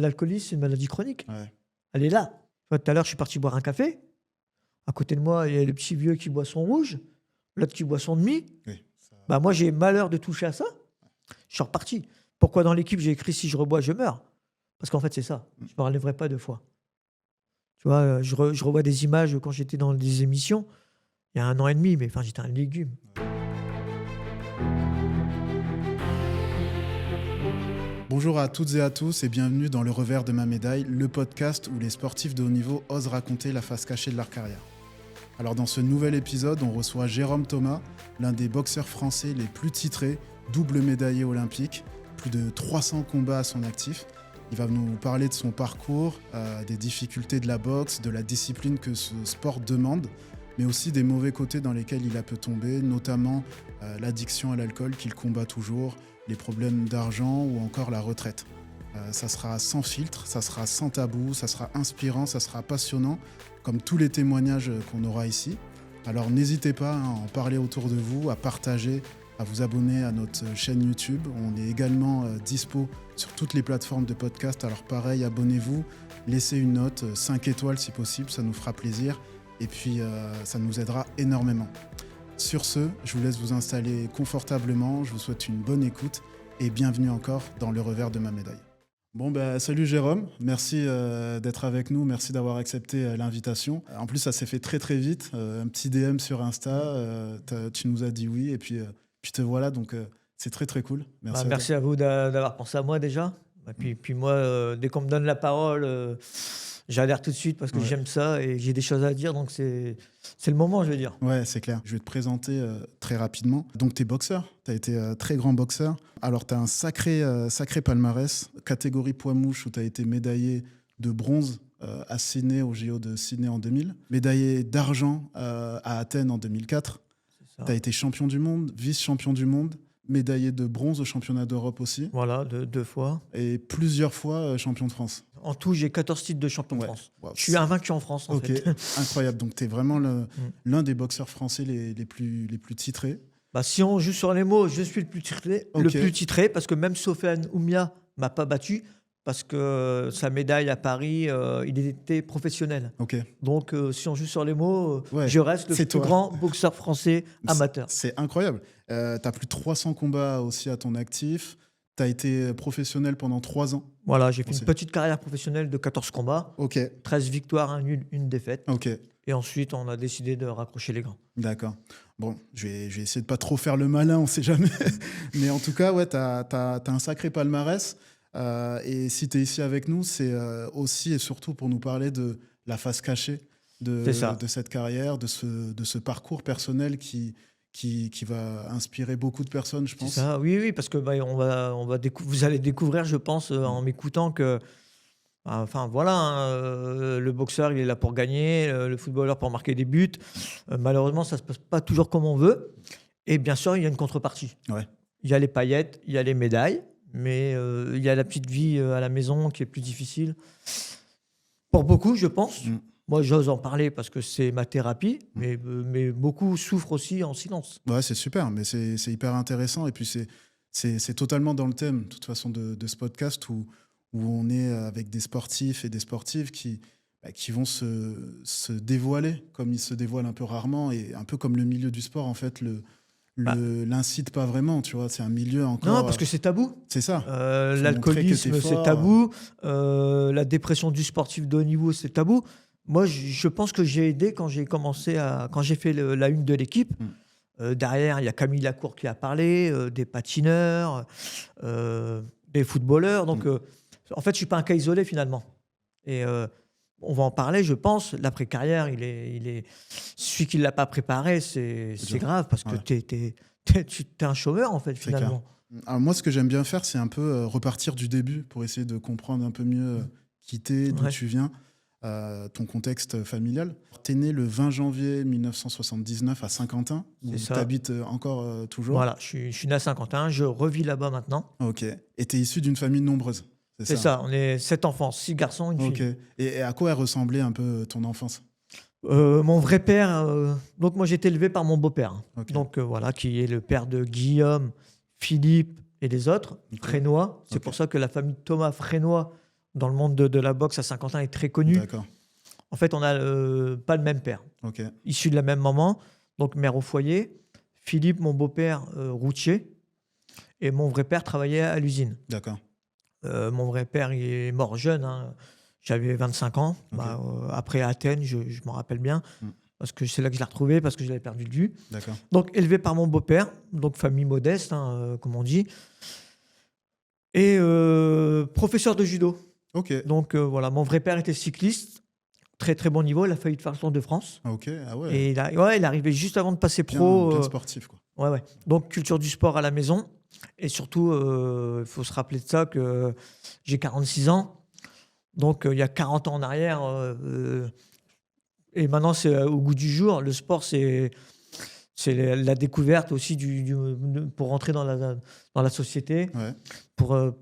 l'alcoolisme, c'est une maladie chronique. Ouais. Elle est là. Tout à l'heure, je suis parti boire un café. À côté de moi, il y a le petit vieux qui boit son rouge, l'autre qui boit son demi. Oui, Bah, moi, j'ai malheur de toucher à ça. Je suis reparti. Pourquoi dans l'équipe, j'ai écrit si je rebois, je meurs? Parce qu'en fait, c'est ça. Je ne me relèverai pas 2 fois. Tu vois, je revois des images quand j'étais dans des émissions, il y a 1 an et demi, mais j'étais un légume. Bonjour à toutes et à tous et bienvenue dans Le Revers de ma médaille, le podcast où les sportifs de haut niveau osent raconter la face cachée de leur carrière. Alors dans ce nouvel épisode, on reçoit Jérôme Thomas, l'un des boxeurs français les plus titrés, double médaillé olympique, plus de 300 combats à son actif. Il va nous parler de son parcours, des difficultés de la boxe, de la discipline que ce sport demande, mais aussi des mauvais côtés dans lesquels il a pu tomber, notamment l'addiction à l'alcool qu'il combat toujours, les problèmes d'argent ou encore la retraite. Ça sera sans filtre, ça sera sans tabou, ça sera inspirant, ça sera passionnant, comme tous les témoignages qu'on aura ici. Alors n'hésitez pas à en parler autour de vous, à partager, à vous abonner à notre chaîne YouTube. On est également dispo sur toutes les plateformes de podcast. Alors pareil, abonnez-vous, laissez une note, 5 étoiles si possible, ça nous fera plaisir. Et puis ça nous aidera énormément. Sur ce, je vous laisse vous installer confortablement, je vous souhaite une bonne écoute et bienvenue encore dans Le Revers de ma médaille. Bon, salut Jérôme, merci d'être avec nous, merci d'avoir accepté l'invitation. En plus, ça s'est fait très très vite, un petit DM sur Insta, tu nous as dit oui et puis te voilà, donc c'est très très cool. Merci à vous d'avoir pensé à moi déjà. Et puis moi, dès qu'on me donne la parole, j'adhère tout de suite parce que j'aime ça et j'ai des choses à dire, donc c'est le moment, je veux dire. Ouais, c'est clair. Je vais te présenter très rapidement. Donc, tu es boxeur, tu as été très grand boxeur. Alors, tu as un sacré palmarès, catégorie poids mouche où tu as été médaillé de bronze à Sydney, au JO de Sydney en 2000, médaillé d'argent à Athènes en 2004. Tu as été champion du monde, vice-champion du monde, médaillé de bronze au championnat d'Europe aussi. Voilà, 2 fois. Et plusieurs fois champion de France. En tout, j'ai 14 titres de champion de France. Wow, je suis invaincu en France, en fait. Incroyable. Donc, tu es vraiment l'un des boxeurs français les plus titrés. Si on joue sur les mots, je suis le plus titré parce que même Sofiane Oumia ne m'a pas battu parce que sa médaille à Paris, il était professionnel. Donc, si on joue sur les mots, je reste le plus grand boxeur français amateur. C'est incroyable. Tu as plus de 300 combats aussi à ton actif. Tu as été professionnel pendant 3 ans. Voilà, j'ai fait une petite carrière professionnelle de 14 combats, 13 victoires, 1 nul, 1 défaite. Et ensuite, on a décidé de raccrocher les gants. D'accord. Bon, je vais essayer de pas trop faire le malin, on ne sait jamais. Mais en tout cas, tu as un sacré palmarès. Et si tu es ici avec nous, c'est aussi et surtout pour nous parler de la face cachée de cette carrière, de ce parcours personnel qui va inspirer beaucoup de personnes, je pense. C'est ça, oui, parce que vous allez découvrir, je pense, en m'écoutant que, le boxeur, il est là pour gagner, le footballeur pour marquer des buts. Malheureusement, ça ne se passe pas toujours comme on veut. Et bien sûr, il y a une contrepartie. Il y a les paillettes, il y a les médailles, mais il y a la petite vie à la maison qui est plus difficile. Pour beaucoup, je pense. Moi, j'ose en parler parce que c'est ma thérapie, mais beaucoup souffrent aussi en silence. Ouais, c'est super, mais c'est hyper intéressant. Et puis, c'est totalement dans le thème, de toute façon, de ce podcast où on est avec des sportifs et des sportives qui vont se dévoiler, comme ils se dévoilent un peu rarement, et un peu comme le milieu du sport, en fait, l'incite pas vraiment, tu vois. C'est un milieu encore... Non, parce que c'est tabou. C'est ça. L'alcoolisme, c'est tabou. La dépression du sportif de haut niveau, c'est tabou. Moi, je pense que j'ai aidé quand j'ai fait la une de l'équipe. Derrière, il y a Camille Lacour qui a parlé, des patineurs, des footballeurs. Donc, en fait, je ne suis pas un cas isolé finalement. Et on va en parler, je pense. L'après-carrière, celui qui ne l'a pas préparé, c'est grave parce que tu es un chômeur en fait finalement. Alors, moi, ce que j'aime bien faire, c'est un peu repartir du début pour essayer de comprendre un peu mieux qui t'es, d'où tu viens. Ton contexte familial. Tu es né le 20 janvier 1979 à Saint-Quentin, où tu habites encore toujours. Voilà, je suis né à Saint-Quentin, je revis là-bas maintenant. Et tu es issu d'une famille nombreuse. C'est ça, on est 7 enfants, 6 garçons, une fille. Et à quoi elle ressemblait un peu ton enfance ? Mon vrai père, donc moi j'ai été élevé par mon beau-père, donc voilà, qui est le père de Guillaume, Philippe et les autres, Frénois. C'est pour ça que la famille Thomas Frénois, dans le monde de la boxe à Saint-Quentin est très connu. D'accord. En fait, on n'a pas le même père. Ok. Issu de la même maman, donc mère au foyer. Philippe, mon beau-père, routier. Et mon vrai père travaillait à l'usine. D'accord. Mon vrai père, il est mort jeune. Hein. J'avais 25 ans. Ok. Après à Athènes, je m'en rappelle bien. Parce que c'est là que je l'ai retrouvé, parce que je l'avais perdu de vue. D'accord. Donc, élevé par mon beau-père, donc famille modeste, hein, comme on dit. Et professeur de judo. Ok. Donc, voilà, mon vrai père était cycliste. Très, très bon niveau. Il a failli faire le Tour de France. Ok. Ah ouais. Et il arrivait juste avant de passer Bien, pro. bien sportif, quoi. Ouais. Donc, culture du sport à la maison. Et surtout, il faut se rappeler de ça que j'ai 46 ans. Donc, il y a 40 ans en arrière. Et maintenant, c'est au goût du jour. Le sport, c'est la découverte aussi pour rentrer dans la société. Ouais.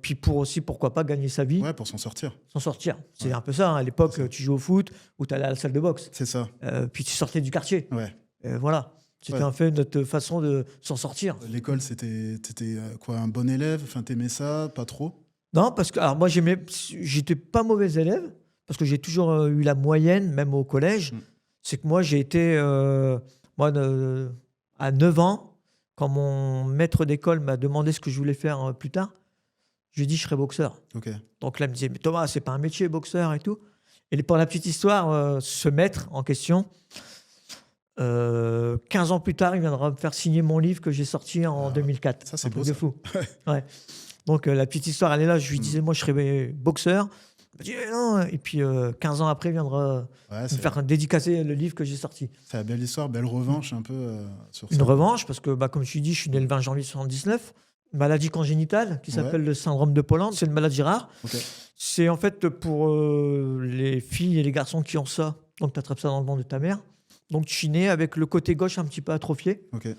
Puis pour aussi, pourquoi pas, gagner sa vie. Ouais, pour s'en sortir. S'en sortir. C'est Ouais. un peu ça. Hein. À l'époque, C'est ça. tu jouais au foot ou tu allais à la salle de boxe. C'est ça. Puis tu sortais du quartier. Ouais. Voilà. C'était Ouais. un peu notre façon de s'en sortir. L'école, t'étais quoi, un bon élève? Enfin, t'aimais ça? Pas trop? Non, parce que alors moi, j'étais pas mauvais élève, parce que j'ai toujours eu la moyenne, même au collège. C'est que moi, j'ai été, à 9 ans, quand mon maître d'école m'a demandé ce que je voulais faire plus tard, je lui ai dit je serais boxeur. Ok. Donc là, il me disait, mais Thomas, c'est pas un métier, boxeur et tout. Et pour la petite histoire, ce maître en question, 15 ans plus tard, il viendra me faire signer mon livre que j'ai sorti en 2004. Ça, c'est Un truc beau, de ça. fou. Ouais. Donc la petite histoire, elle est là. Je lui disais, moi, je serais boxeur. Il m'a dit, non. Et puis 15 ans après, il viendra Ouais, me faire dédicacer le livre que j'ai sorti. c'est la belle histoire, belle revanche un peu sur ça. Une revanche, parce que, comme je dis, je suis né le 20 janvier 1979. Une maladie congénitale qui s'appelle le syndrome de Poland. C'est une maladie rare. Ok. C'est en fait pour les filles et les garçons qui ont ça. Donc tu attrapes ça dans le ventre de ta mère. Donc je suis né avec le côté gauche un petit peu atrophié. Ok.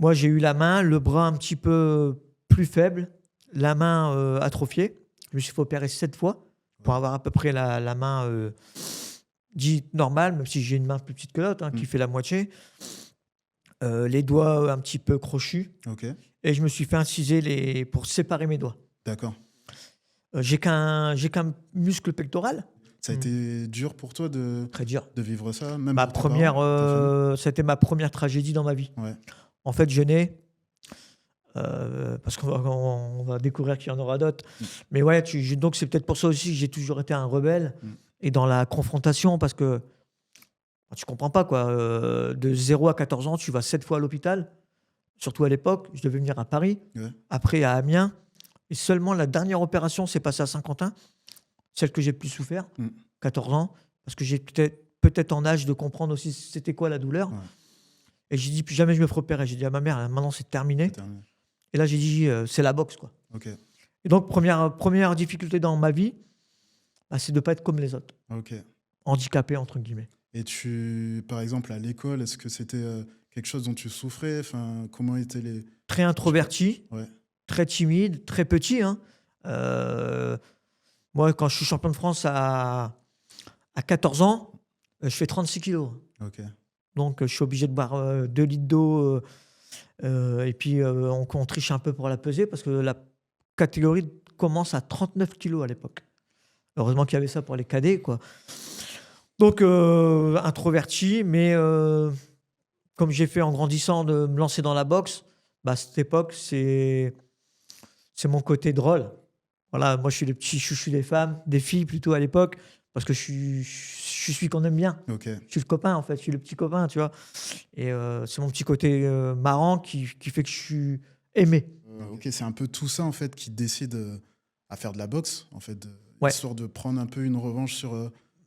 Moi, j'ai eu la main, le bras un petit peu plus faible, la main atrophiée. Je me suis fait opérer 7 fois pour avoir à peu près la main dite normale, même si j'ai une main plus petite que l'autre, qui fait la moitié. Les doigts un petit peu crochus. Ok. Et je me suis fait inciser pour séparer mes doigts. D'accord. J'ai qu'un muscle pectoral. Ça a été dur pour toi Très dur. de vivre ça, même Ma pour tes première, parents, ta c'était ma première tragédie dans ma vie. famille? Ouais. En fait, je nais, parce qu'on va découvrir qu'il y en aura d'autres. Mais ouais, donc c'est peut-être pour ça aussi que j'ai toujours été un rebelle et dans la confrontation, parce que tu comprends pas, quoi. De 0 à 14 ans, tu vas 7 fois à l'hôpital. Surtout à l'époque, je devais venir à Paris, après à Amiens. Et seulement la dernière opération s'est passée à Saint-Quentin, celle que j'ai le plus souffert, 14 ans, parce que j'ai peut-être en âge de comprendre aussi c'était quoi la douleur. Ouais. Et j'ai dit, plus jamais je me ferai opérer. J'ai dit à ma mère, maintenant c'est terminé. Et là, j'ai dit, c'est la boxe, quoi. Ok. Et donc, première difficulté dans ma vie, c'est de ne pas être comme les autres. Ok. Handicapé, entre guillemets. Et par exemple, à l'école, est-ce que c'était quelque chose dont tu souffrais? Enfin, comment étaient les... Très introverti, très timide, très petit. Hein. Moi, quand je suis champion de France à 14 ans, je fais 36 kilos. Ok. Donc, je suis obligé de boire 2 litres d'eau. Et puis, on triche un peu pour la peser parce que la catégorie commence à 39 kilos à l'époque. Heureusement qu'il y avait ça pour les cadets, quoi. Donc, introverti, mais comme j'ai fait en grandissant de me lancer dans la boxe, à cette époque, c'est mon côté drôle. Voilà, moi, je suis le petit chouchou des femmes, des filles plutôt à l'époque, parce que je suis celui qu'on aime bien. Ok. Je suis le copain, en fait. Je suis le petit copain, tu vois. Et c'est mon petit côté marrant qui fait que je suis aimé. Ok, c'est un peu tout ça, en fait, qui te décide à faire de la boxe, en fait, histoire de prendre un peu une revanche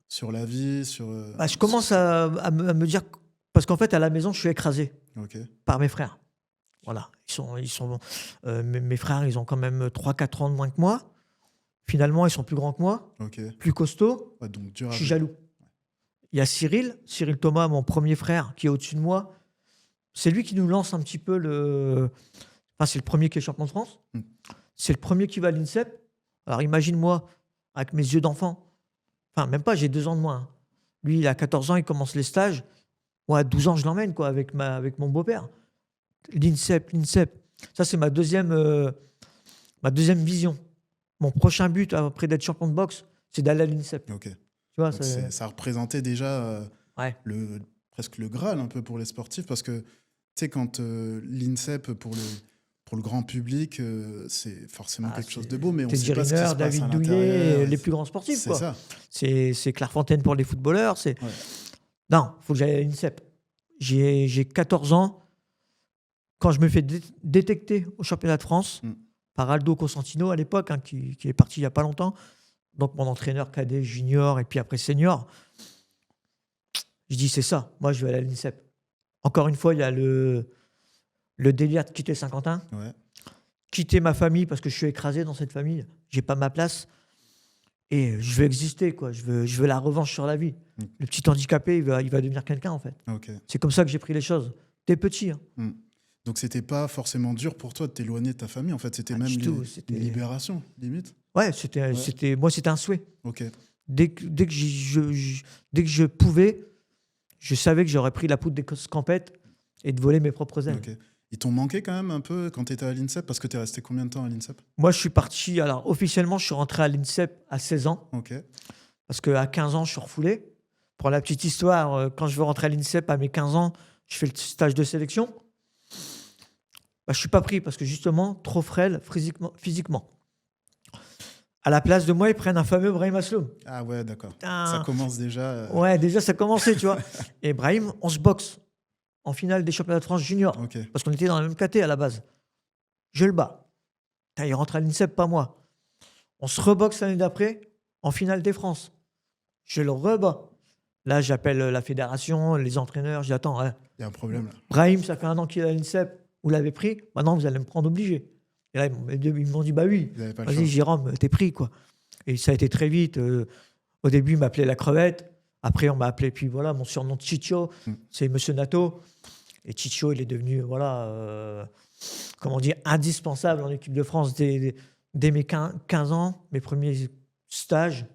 sur la vie, je commence à me dire... Parce qu'en fait, à la maison, je suis écrasé par mes frères. Voilà. Mes frères, ils ont quand même 3-4 ans de moins que moi. Finalement, ils sont plus grands que moi, plus costauds. Ouais, donc je suis jaloux. Il y a Cyril Thomas, mon premier frère, qui est au-dessus de moi. C'est lui qui nous lance un petit peu c'est le premier qui est champion de France. C'est le premier qui va à l'INSEP. Alors imagine-moi, avec mes yeux d'enfant. Enfin, même pas, j'ai 2 ans de moins. Lui, il a 14 ans, il commence les stages. Moi, à 12 ans, je l'emmène, quoi, avec mon beau-père. L'INSEP. Ça, c'est ma deuxième vision. mon prochain but après d'être champion de boxe, c'est d'aller à l'INSEP. Ok. Tu vois, Ça représentait déjà ouais. presque le Graal un peu pour les sportifs, parce que tu sais, quand l'INSEP pour le grand public, c'est forcément quelque chose de beau, mais on sait pas ce qui se passe David à Douillet, l'intérieur. les plus grands sportifs. C'est quoi. ça. C'est Clairefontaine pour les footballeurs. Ouais. Non, il faut que j'aille à l'INSEP. J'ai 14 ans. Quand je me fais détecter au championnat de France par Aldo Cosentino à l'époque, qui est parti il n'y a pas longtemps, donc mon entraîneur cadet, junior et puis après senior, je dis c'est ça, moi je vais aller à l'INSEP. Encore une fois, il y a le délire de quitter Saint-Quentin, quitter ma famille parce que je suis écrasé dans cette famille, j'ai pas ma place et je veux exister, quoi. Je veux la revanche sur la vie. Le petit handicapé, il va devenir quelqu'un en fait. Okay. C'est comme ça que j'ai pris les choses. T'es petit. Hein. Donc c'était pas forcément dur pour toi de t'éloigner de ta famille, en fait, c'était même une libération, limite. Ouais, moi c'était un souhait. Ok. Dès que je pouvais, je savais que j'aurais pris la poudre des scampettes et de voler mes propres ailes. Okay. Ils t'ont manqué quand même un peu quand tu étais à l'INSEP, parce que tu es resté combien de temps à l'INSEP? Moi, je suis parti, alors officiellement, je suis rentré à l'INSEP à 16 ans. Ok. Parce qu'à 15 ans, je suis refoulé. Pour la petite histoire, quand je veux rentrer à l'INSEP à mes 15 ans, je fais le stage de sélection. Je ne suis pas pris parce que justement, trop frêle physiquement. À la place de moi, ils prennent un fameux Brahim Asloum. Ah ouais, d'accord. Ça commence déjà. Ouais, déjà, ça commençait, tu vois. Et Brahim, on se boxe en finale des championnats de France junior. Okay. Parce qu'on était dans la même caté à la base. Je le bats. Il rentre à l'INSEP, pas moi. On se reboxe l'année d'après en finale des France. Je le rebats. Là, j'appelle la fédération, les entraîneurs. Je dis, attends, il y a un problème là. Brahim, ça fait 1 an qu'il est à l'INSEP. Vous l'avez pris. Maintenant, vous allez me prendre obligé. Et là, ils m'ont dit, bah oui. Vas-y, Jérôme, t'es pris, quoi. Et ça a été très vite. Au début, ils m'appelaient la crevette. Après, on m'a appelé, puis voilà, mon surnom de Chicho, c'est Monsieur Nato. Et Chicho, il est devenu, comment dire, indispensable en équipe de France dès mes 15 ans, mes premiers stages,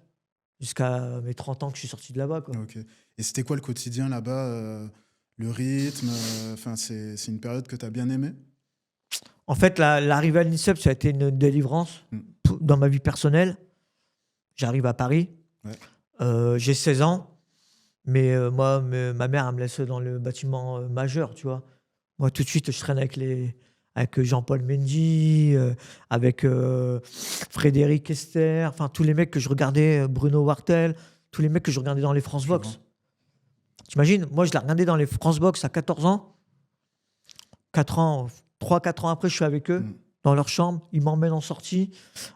jusqu'à mes 30 ans que je suis sorti de là-bas. Quoi. Okay. Et c'était quoi le quotidien là-bas, le rythme, c'est une période que tu as bien aimée? En fait, l'arrivée à l'INSEP, ça a été une délivrance dans ma vie personnelle. J'arrive à Paris, j'ai 16 ans, mais moi, ma mère, elle me laisse dans le bâtiment majeur, tu vois. Moi, tout de suite, je traîne avec Jean-Paul Mendy, avec Frédéric Esther, enfin, tous les mecs que je regardais, Bruno Wartel, tous les mecs que je regardais dans les France Box. T'imagines, moi, je l'ai regardé dans les France Box à 14 ans. 3-4 ans après, je suis avec eux, dans leur chambre. Ils m'emmènent en sortie.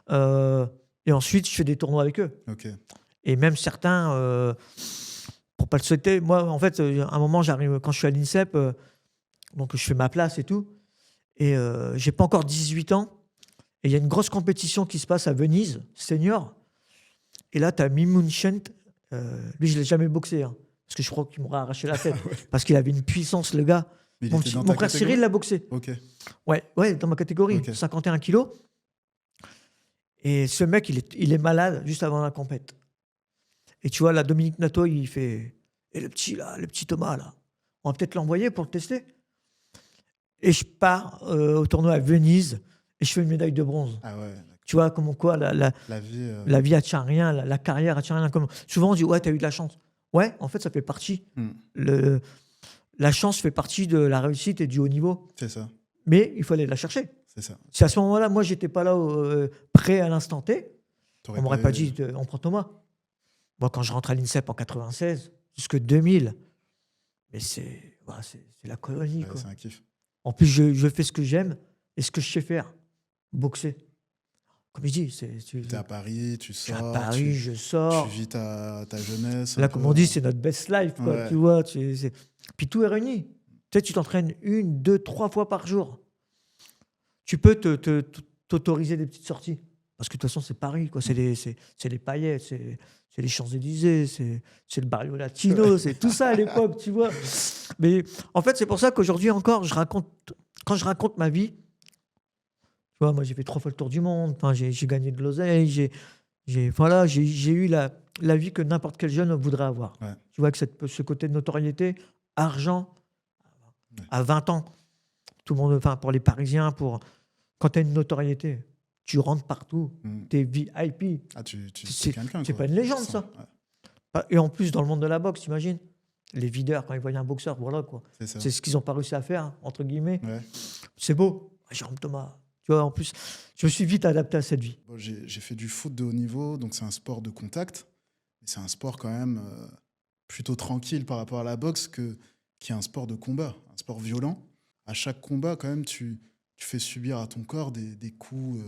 Et ensuite, je fais des tournois avec eux. Okay. Et même certains, pour pas le souhaiter, moi, en fait, à un moment, j'arrive, quand je suis à l'INSEP, donc je fais ma place et tout. Et j'ai pas encore 18 ans. Et il y a une grosse compétition qui se passe à Venise, senior. Et là, tu as Mimoun Chent. Lui, je l'ai jamais boxé. Hein, parce que je crois qu'il m'aurait arraché la tête. Parce qu'il avait une puissance, le gars. Mon frère Cyril l'a boxé. Okay. Ouais, dans ma catégorie, 51 kilos. Et ce mec, il est malade juste avant la compète. Et tu vois, là, Dominique Nato, il fait « Et le petit Thomas, là, on va peut-être l'envoyer pour le tester ?» Et je pars au tournoi à Venise et je fais une médaille de bronze. Ah ouais, tu vois, comment quoi, la vie attire rien, la carrière attire rien. Souvent, on dit « Ouais, t'as eu de la chance. » Ouais, en fait, ça fait partie. La chance fait partie de la réussite et du haut niveau. C'est ça. Mais il faut aller la chercher. C'est ça. Si à ce moment-là, moi, j'étais pas là prêt à l'instant T, on m'aurait pas dit on prend Thomas. Moi, quand je rentre à l'INSEP en 96, jusque 2000, mais c'est la colonie. Ouais, c'est un kiff. En plus, je fais ce que j'aime et ce que je sais faire, boxer. Comme je dis, t'es à Paris, tu sors. Je suis à Paris, je sors. Tu vis ta jeunesse. Là, comme on dit, c'est notre best life, quoi, ouais. Tu vois. Puis tout est réuni. Tu sais, tu t'entraînes 1, 2, 3 fois par jour. Tu peux t'autoriser des petites sorties. Parce que de toute façon, c'est Paris, quoi. C'est les paillettes, c'est les Champs-Élysées, c'est le Barrio Latino, c'est tout ça à l'époque, tu vois. Mais en fait, c'est pour ça qu'aujourd'hui encore, quand je raconte ma vie, tu vois, moi, j'ai fait 3 fois le tour du monde, enfin, j'ai gagné de l'oseille, j'ai eu la vie que n'importe quel jeune voudrait avoir. Ouais. Tu vois, que ce côté de notoriété, argent, à 20 ans, tout le monde, enfin, pour les Parisiens, quand tu as une notoriété, Tu rentres partout. T'es VIP. Ah, tu es quelqu'un. C'est pas une légende, ça. Ouais. Et en plus, dans le monde de la boxe, t'imagines, les videurs, quand ils voyaient un boxeur, voilà quoi. C'est ce qu'ils n'ont pas réussi à faire, entre guillemets. Ouais. C'est beau. Jérôme Thomas. Tu vois, en plus, je me suis vite adapté à cette vie. Bon, j'ai fait du foot de haut niveau, donc c'est un sport de contact. Mais c'est un sport quand même plutôt tranquille par rapport à la boxe, qui est un sport de combat, un sport violent. À chaque combat, quand même, tu fais subir à ton corps des coups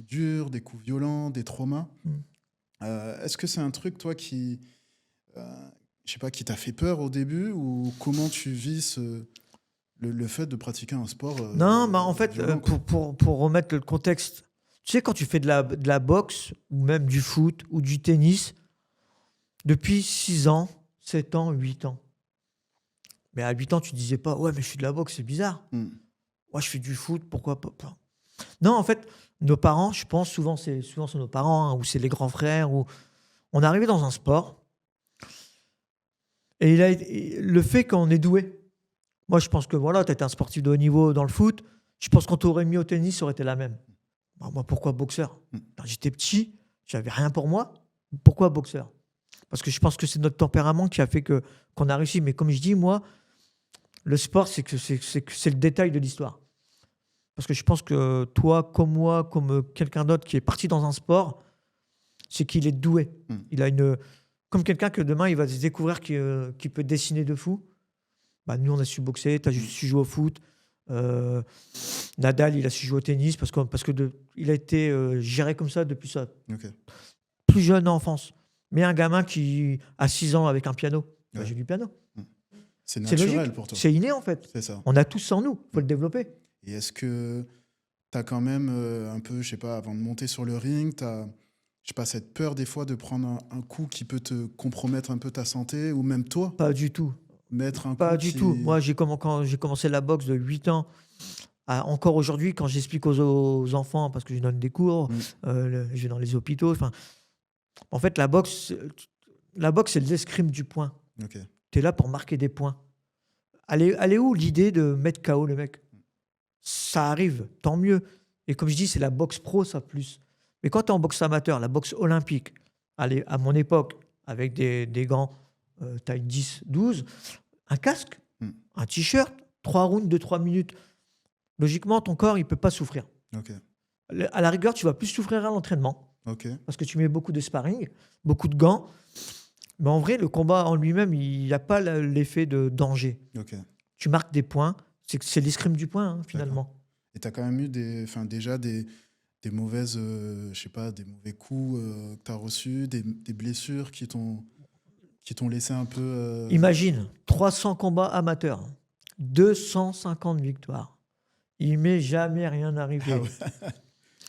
durs, des coups violents, des traumas. Est-ce que c'est un truc, toi, qui t'a fait peur au début, ou comment tu vis le fait de pratiquer un sport Non, bah en fait, pour remettre le contexte, tu sais, quand tu fais de la boxe, ou même du foot, ou du tennis, depuis 6 ans, 7 ans, 8 ans, mais à 8 ans, tu disais pas, ouais, mais je suis de la boxe, c'est bizarre. Moi, je fais du foot, pourquoi pas. Non, en fait, nos parents, je pense, souvent c'est nos parents, hein, ou c'est les grands frères, ou on est arrivé dans un sport, et le fait qu'on est doué. Moi, je pense que voilà, tu étais un sportif de haut niveau dans le foot. Je pense qu'on t'aurait mis au tennis, ça aurait été la même. Bah, moi, pourquoi boxeur ? Quand j'étais petit, j'avais rien pour moi. Pourquoi boxeur ? Parce que je pense que c'est notre tempérament qui a fait qu'on a réussi. Mais comme je dis, moi, le sport, c'est le détail de l'histoire. Parce que je pense que toi, comme moi, comme quelqu'un d'autre qui est parti dans un sport, c'est qu'il est doué. Il a comme quelqu'un que demain, il va se découvrir qu'il peut dessiner de fou. Bah, nous, on a su boxer, tu as su jouer au foot. Nadal, il a su jouer au tennis parce que il a été géré comme ça depuis sa plus jeune enfance. Mais un gamin qui a 6 ans avec un piano, bah, j'ai du piano. C'est naturel pour toi. C'est inné, en fait. C'est ça. On a tous ça en nous, il faut le développer. Et est-ce que tu as quand même un peu, je sais pas, avant de monter sur le ring, tu as, je sais pas, cette peur des fois de prendre un coup qui peut te compromettre un peu ta santé, ou même toi ? Pas du tout. Pas du tout. Moi, quand j'ai commencé la boxe de 8 ans, encore aujourd'hui, quand j'explique aux enfants, parce que je donne des cours, je vais dans les hôpitaux. En fait, la boxe, c'est l'escrime du poing. Tu es là pour marquer des points. Elle est où l'idée de mettre KO le mec ? Ça arrive, tant mieux. Et comme je dis, c'est la boxe pro, ça plus. Mais quand tu es en boxe amateur, la boxe olympique, à mon époque, avec des gants taille 10, 12, un casque, un t-shirt, 3 rounds de 3 minutes. Logiquement, ton corps, il ne peut pas souffrir. À la rigueur, tu vas plus souffrir à l'entraînement. Parce que tu mets beaucoup de sparring, beaucoup de gants. Mais en vrai, le combat en lui-même, il n'y a pas l'effet de danger. Tu marques des points. C'est l'escrime du point, hein, finalement. Et tu as quand même eu déjà des mauvaises, je sais pas, des mauvais coups que tu as reçus, des blessures qui t'ont laissé un peu... Imagine, 300 combats amateurs, 250 victoires. Il m'est jamais rien arrivé. Ah ouais.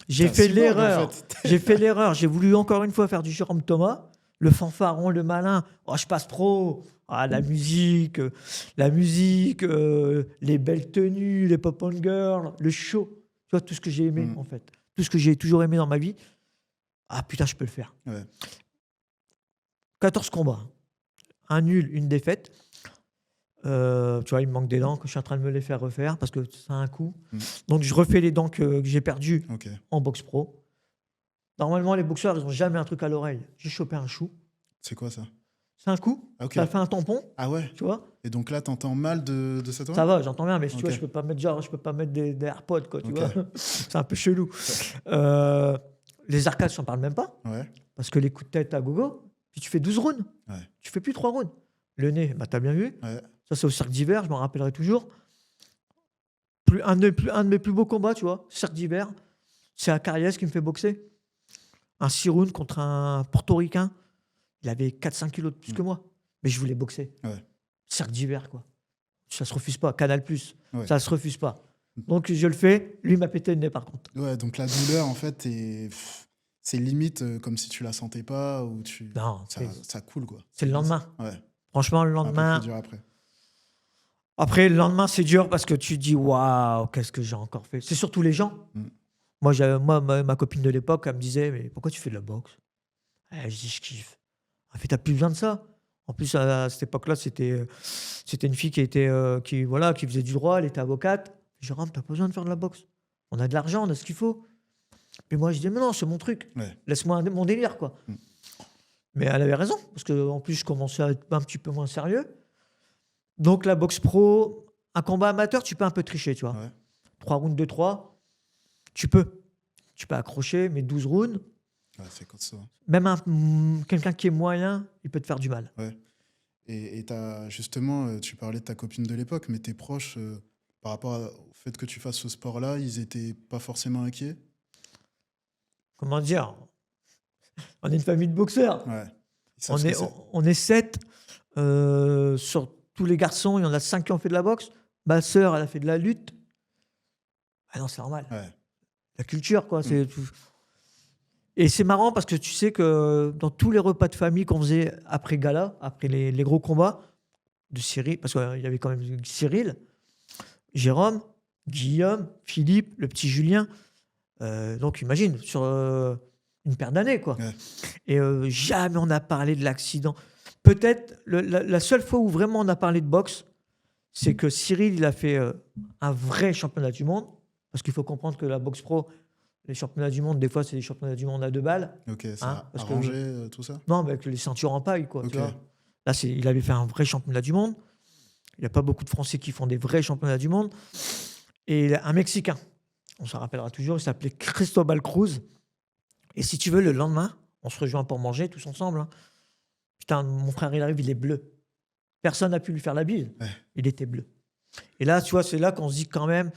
J'ai fait l'erreur. J'ai voulu encore une fois faire du Jérôme Thomas, le fanfaron, le malin. Oh, je passe pro. Ah, la musique, les belles tenues, les pop-on girls, le show. Tu vois, tout ce que j'ai aimé, en fait. Tout ce que j'ai toujours aimé dans ma vie. Ah, putain, je peux le faire. 14 combats. Un nul, une défaite. Tu vois, il me manque des dents que je suis en train de me les faire refaire parce que ça a un coup. Donc, je refais les dents que j'ai perdues en boxe pro. Normalement, les boxeurs, ils n'ont jamais un truc à l'oreille. J'ai chopé un chou. C'est quoi ça ? C'est un coup. Ça fait un tampon. Ah ouais. Tu vois ? Et donc là, t'entends mal de cette oreille ? Ça va, j'entends bien, mais tu vois, je peux pas mettre des AirPods, quoi, tu vois. C'est un peu chelou. Les arcades, je n'en parle même pas. Parce que les coups de tête à gogo, puis tu fais 12 rounds. Tu fais plus 3 rounds. Le nez, bah, t'as bien vu. Ça, c'est au Cirque d'hiver, je m'en rappellerai toujours. Un de mes plus beaux combats, tu vois, Cirque d'hiver, c'est à Cariès qui me fait boxer. Un 6 rounds contre un portoricain. Il avait 4-5 kilos de plus que moi. Mais je voulais boxer. Cirque d'hiver, quoi. Ça se refuse pas. Canal+. Ça se refuse pas. Donc, je le fais. Lui m'a pété le nez, par contre. Ouais, donc la douleur, en fait, c'est limite comme si tu la sentais pas ou Non, ça coule, quoi. C'est le lendemain. Franchement, le lendemain... Un peu plus dur après. Après, le lendemain, c'est dur parce que tu te dis « Waouh, qu'est-ce que j'ai encore fait ?» C'est surtout les gens. Moi, ma copine de l'époque, elle me disait « Mais pourquoi tu fais de la boxe ?» Je dis « Je kiffe. » Elle fait « T'as plus besoin de ça. » En plus, à cette époque-là, c'était une fille qui faisait du droit, elle était avocate. Jérôme, t'as pas besoin de faire de la boxe. On a de l'argent, on a ce qu'il faut. Mais moi, je dis, mais non, c'est mon truc. Ouais. Laisse-moi mon délire, quoi. Mais elle avait raison, parce qu'en plus, je commençais à être un petit peu moins sérieux. Donc, la boxe pro, un combat amateur, tu peux un peu tricher, tu vois. Ouais. 3 rounds de 3, tu peux. Tu peux accrocher, mais 12 rounds, Ouais, c'est comme ça. même quelqu'un qui est moyen, il peut te faire du mal. Ouais. Et justement, tu parlais de ta copine de l'époque, mais tes proches, par rapport au fait que tu fasses ce sport-là, ils étaient pas forcément inquiets? Comment dire? On est une famille de boxeurs. Ouais. Ils savent ce que c'est. On est 7. Sur tous les garçons, il y en a 5 qui ont fait de la boxe. Ma sœur, elle a fait de la lutte. Ah non, c'est normal. Ouais. La culture, quoi. C'est tout. Et c'est marrant parce que tu sais que dans tous les repas de famille qu'on faisait après gala, après les gros combats de Cyril, parce qu'il y avait quand même Cyril, Jérôme, Guillaume, Philippe, le petit Julien. Donc imagine, sur une paire d'années, quoi. Ouais. Et jamais on a parlé de l'accident. Peut-être la seule fois où vraiment on a parlé de boxe, c'est que Cyril, il a fait un vrai championnat du monde. Parce qu'il faut comprendre que la boxe pro, les championnats du monde, des fois, c'est des championnats du monde à 2 balles. Ok, ça Hein, a parce que- arrangé tout ça? Non, mais avec les ceintures en paille, quoi. Ok. Tu vois. Là, il avait fait un vrai championnat du monde. Il n'y a pas beaucoup de Français qui font des vrais championnats du monde. Et un Mexicain, on s'en rappellera toujours, il s'appelait Cristobal Cruz. Et si tu veux, le lendemain, on se rejoint pour manger tous ensemble. Hein. Putain, mon frère, il arrive, il est bleu. Personne n'a pu lui faire la bise. Ouais. Il était bleu. Et là, tu vois, c'est là qu'on se dit quand même,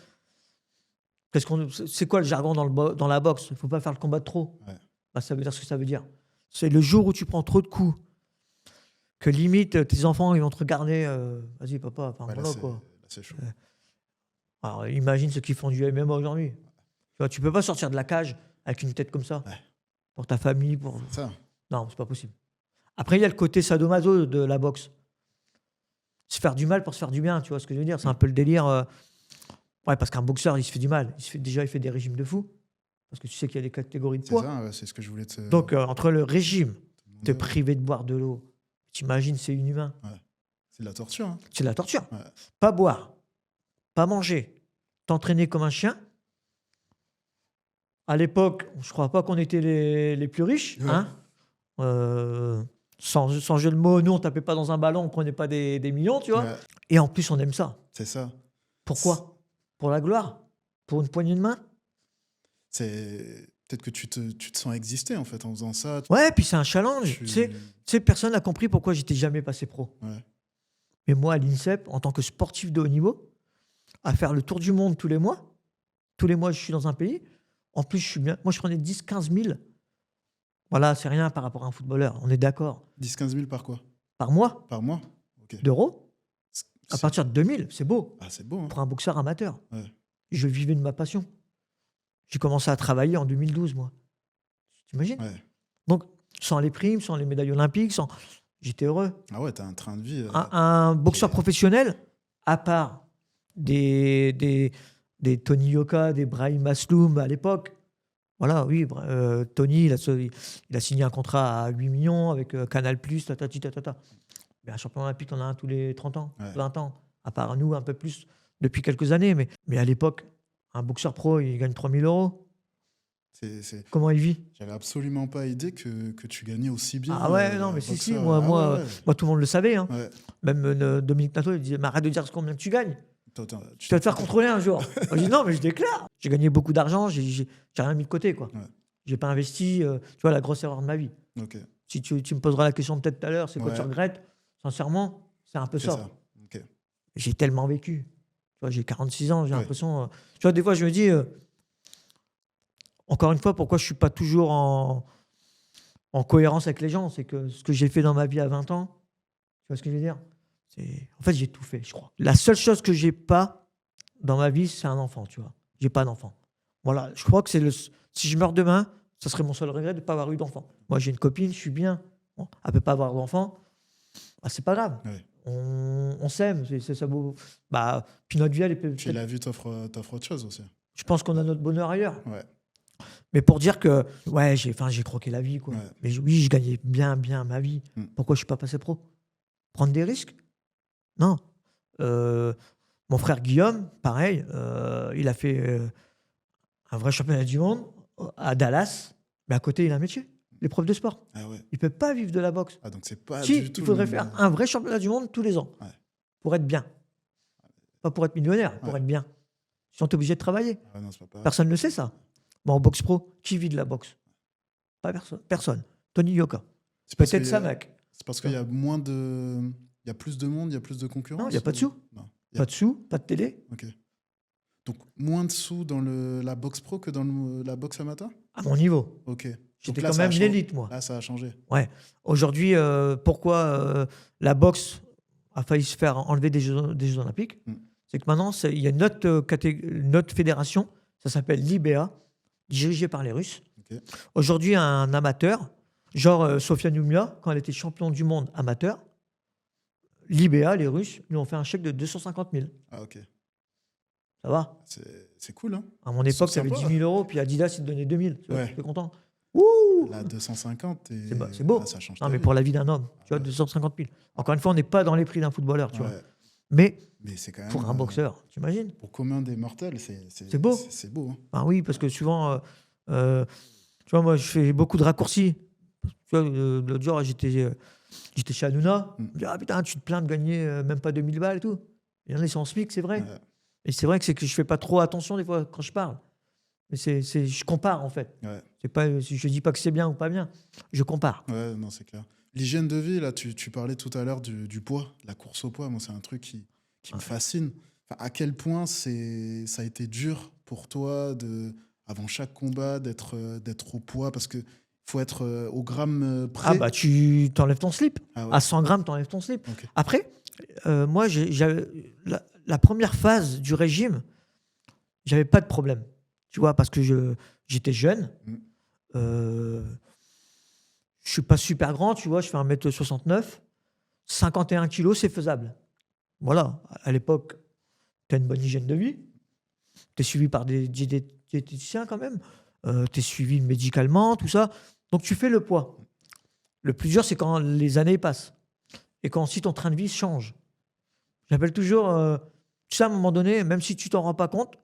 c'est quoi le jargon dans la boxe? Il ne faut pas faire le combat de trop. Ouais. Bah, ça veut dire ce que ça veut dire. C'est le jour où tu prends trop de coups, que limite, tes enfants, ils vont te regarder. Vas-y, papa, enfin, Ouais, là, voilà, quoi. là, c'est chaud. Alors, imagine ceux qui font du MMA aujourd'hui. Tu peux pas sortir de la cage avec une tête comme ça. Ouais. Pour ta famille. Pour... C'est ça. Non, c'est pas possible. Après, il y a le côté sadomaso de la boxe. Se faire du mal pour se faire du bien, tu vois ce que je veux dire? C'est un peu le délire. Ouais, parce qu'un boxeur, il se fait du mal. Déjà, il fait des régimes de fou. Parce que tu sais qu'il y a des catégories de C'est poids. ça, ouais, c'est ce que je voulais te Donc, entre le régime, te demander. priver de boire de l'eau, t'imagines, c'est inhumain. C'est de la torture. Hein. C'est de la torture. Ouais. Pas boire, pas manger, t'entraîner comme un chien. À l'époque, je crois pas qu'on était les plus riches. Ouais. Hein. Sans jeu de mots, nous, on tapait pas dans un ballon, on prenait pas des millions, tu vois. Ouais, Et en plus, on aime ça. c'est ça. Pourquoi? Pour la gloire? Pour une poignée de main? C'est peut-être que tu te sens exister en fait en faisant ça. Ouais, puis c'est un challenge. Tu- Tu sais, personne n'a compris pourquoi j'étais jamais passé pro. Ouais. Mais moi, à l'INSEP, en tant que sportif de haut niveau, à faire le tour du monde tous les mois, je suis dans un pays. En plus, je suis bien. Moi, je prenais 10-15 000. Voilà, c'est rien par rapport à un footballeur. On est d'accord. 10-15 000 par quoi? Par mois, Par mois? Ok. d'euros, à C'est- partir de 2000, c'est beau. Ah, c'est beau. Hein. Pour un boxeur amateur. Ouais. Je vivais de ma passion. J'ai commencé à travailler en 2012, moi. T'imagines? Ouais. Donc, sans les primes, sans les médailles olympiques, j'étais heureux. Ah ouais, t'as un train de vie. Un boxeur professionnel, à part des Tony Yoka, des Brahim Masloum à l'époque. Voilà, oui, Tony, il a signé un contrat à 8 millions avec Canal+, tatati, tatata. Mais un champion olympique, on en a un tous les 30 ans, Ouais. 20 ans. À part nous, un peu plus depuis quelques années. Mais à l'époque, un boxeur pro, il gagne 3 000 euros. Comment il vit? J'avais absolument pas idée que tu gagnais aussi bien. Ah ouais, non, mais si, boxeur. moi, Ah moi, ouais. moi, tout le monde le savait. Hein. Ouais. Même Dominique Nato, il disait, mais arrête de dire combien tu gagnes. Attends, Tu vas te faire contrôler un jour. Moi, je dis, non, mais je déclare. J'ai gagné beaucoup d'argent, j'ai rien mis de côté, quoi. Ouais. J'ai pas investi, tu vois, la grosse erreur de ma vie. Ok, Si tu me poseras la question peut-être tout à l'heure, c'est quoi Ouais. tu regrettes? Sincèrement, c'est un peu c'est ça. ça. Ok. J'ai tellement vécu. Tu vois, j'ai 46 ans, j'ai Ouais. l'impression. Tu vois, des fois, je me dis, encore une fois, pourquoi je suis pas toujours en cohérence avec les gens? C'est que ce que j'ai fait dans ma vie à 20 ans, tu vois ce que je veux dire? En fait, j'ai tout fait, je crois. La seule chose que j'ai pas dans ma vie, c'est un enfant, tu vois. J'ai pas d'enfant. Voilà, je crois que si je meurs demain, ça serait mon seul regret de ne pas avoir eu d'enfant. Moi, j'ai une copine, je suis bien. Bon, elle peut pas avoir d'enfant. Ah, c'est pas grave. Ouais. On s'aime, c'est ça beau. Bah, puis notre vie, elle est Puis la vie t'offre autre chose aussi. je pense qu'on a notre bonheur ailleurs. Ouais. Mais pour dire que, ouais, j'ai croqué la vie, quoi. Ouais. Mais oui, je gagnais bien ma vie. Pourquoi je suis pas passé pro? Prendre des risques? Non. Mon frère Guillaume, pareil, il a fait un vrai championnat du monde à Dallas, mais à côté, il a un métier. Les profs de sport. Ah ouais. Il ne peut pas vivre de la boxe. Ah, donc c'est pas Si, du tout il faudrait le même- faire un vrai championnat du monde tous les ans. Ouais. Pour être bien. Pas pour être millionnaire, pour Ouais. être bien. Ils sont obligés de travailler. Ah non, c'est pas pareil. Personne ne le sait, ça. Bon, en boxe pro, qui vit de la boxe? Pas personne. Personne. Tony Yoka. C'est parce Peut-être qu'il y ça, a- mec. C'est parce qu'il y a moins de... Il y a plus de monde, il y a plus de concurrence? Non, il n'y a pas de sous. Non. Il y a- Pas de sous, pas de télé. Ok. Donc moins de sous dans la boxe pro que dans la boxe amateur? À mon niveau. Ok. J'étais Donc là, quand ça a même changé. l'élite, moi. Là, ça a changé. Ouais. Aujourd'hui, pourquoi la boxe a failli se faire enlever des Jeux Olympiques? C'est que maintenant, il y a une autre fédération, ça s'appelle l'IBA, dirigée par les Russes. Ok. Aujourd'hui, un amateur, genre Sofia Noumia, quand elle était championne du monde amateur, l'IBA, les Russes, lui ont fait un chèque de 250 000. Ah ok. Ça va? C'est cool, hein? À mon époque, C'est ça avait sympa. 10 000 euros, puis Adidas, il te donnait 2 000. Tu vois, Ouais. tu es content? Ouh! Là, 250, et... C'est beau. Ah, ça change Non, ta mais vie. pour la vie d'un homme, tu vois, Ouais. 250 000. Encore une fois, on n'est pas dans les prix d'un footballeur, tu vois. Ouais. Mais Mais c'est quand même... pour un boxeur, tu imagines? Pour commun des mortels, C'est beau. C'est beau, hein? Ah oui, parce que souvent, tu vois, moi, je fais beaucoup de raccourcis. Tu vois, l'autre jour, j'étais chez Hanouna. Je me dis, ah putain, tu te plains de gagner même pas 2000 balles et tout. Il y en a, ils sont en SMIC, c'est vrai. Ouais. Et c'est vrai que je fais pas trop attention des fois quand je parle. Mais je compare, en fait. Ouais. Je dis pas que c'est bien ou pas bien. Je compare. Ouais, non, c'est clair. L'hygiène de vie, là, tu parlais tout à l'heure du poids, la course au poids. Moi, c'est un truc qui me fascine. Enfin, à quel point ça a été dur pour toi, avant chaque combat, d'être au poids, parce qu'il faut être au gramme près. Ah bah, tu t'enlèves ton slip. Ah ouais. À 100 grammes, t'enlèves ton slip. Ok. Après, moi, la première phase du régime, j'avais pas de problème. Tu vois, parce que j'étais jeune. Je suis pas super grand, tu vois, je fais 1m69. 51 kilos, c'est faisable. Voilà, à l'époque, tu as une bonne hygiène de vie. Tu es suivi par des diététiciens quand même. Tu es suivi médicalement, tout ça. Donc tu fais le poids. Le plus dur, c'est quand les années passent. Et quand aussi ton train de vie change. J'appelle toujours, tu sais, à un moment donné, même si tu t'en rends pas compte,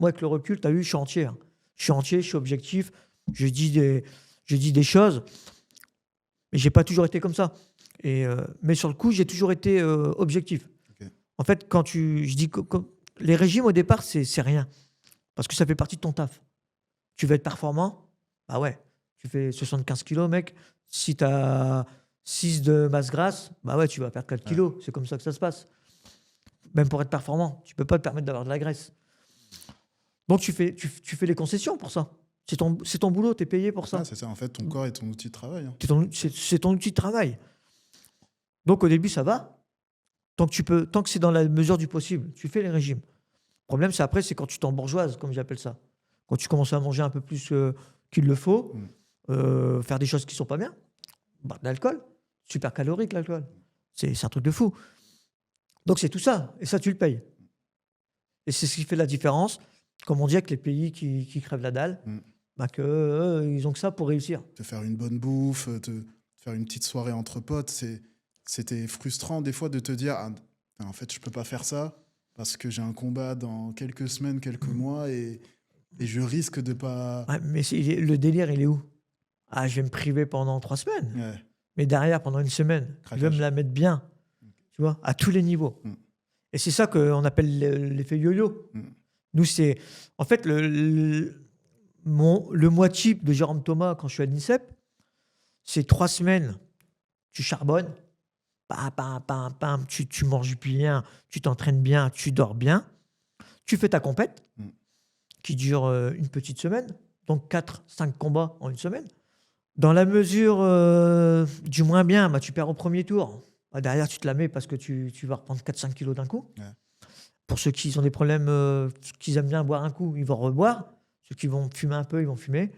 moi, avec le recul, tu as vu, je suis entier. Hein. Je suis entier, je suis objectif. Je dis des choses. Mais j'ai pas toujours été comme ça. Mais sur le coup, j'ai toujours été objectif. Okay. En fait, je dis que les régimes au départ, c'est rien. Parce que ça fait partie de ton taf. Tu veux être performant? Bah ouais. Tu fais 75 kilos, mec. Si tu as 6 de masse grasse, bah ouais, tu vas perdre 4 kilos. C'est comme ça que ça se passe. Même pour être performant, tu peux pas te permettre d'avoir de la graisse. Donc tu fais les concessions pour ça. C'est ton boulot, tu es payé pour ça. Ah, c'est ça, en fait, ton corps est ton outil de travail. Hein. C'est ton outil de travail. Donc au début, ça va. Tant que c'est dans la mesure du possible, tu fais les régimes. Le problème, c'est quand tu t'embourgeoises, comme j'appelle ça. Quand tu commences à manger un peu plus qu'il le faut, faire des choses qui sont pas bien, boire de l'alcool, super calorique l'alcool. C'est un truc de fou. Donc c'est tout ça, et ça tu le payes. Et c'est ce qui fait la différence, comme on dit avec les pays qui crèvent la dalle, bah ils ont que ça pour réussir. Te faire une bonne bouffe, te faire une petite soirée entre potes, c'était frustrant des fois de te dire en fait je peux pas faire ça parce que j'ai un combat dans quelques semaines, quelques mois et je risque de pas... Ouais, mais le délire, il est où? Ah, je vais me priver pendant 3 semaines. Ouais. Mais derrière, pendant une semaine, je vais me la mettre bien. Tu vois, à tous les niveaux. Et c'est ça qu'on appelle l'effet yo-yo. Nous, c'est... En fait, le mois type de Jérôme Thomas, quand je suis à l'INSEP, c'est 3 semaines, tu charbonnes, tu manges bien, tu t'entraînes bien, tu dors bien, tu fais ta compète, qui dure une petite semaine, donc 4-5 combats en une semaine. Dans la mesure du moins bien, bah, tu perds au premier tour. Bah, derrière, tu te la mets parce que tu vas reprendre 4-5 kilos d'un coup. Ouais. Pour ceux qui ont des problèmes, qui aiment bien boire un coup, ils vont reboire. Ceux qui vont fumer un peu, ils vont fumer.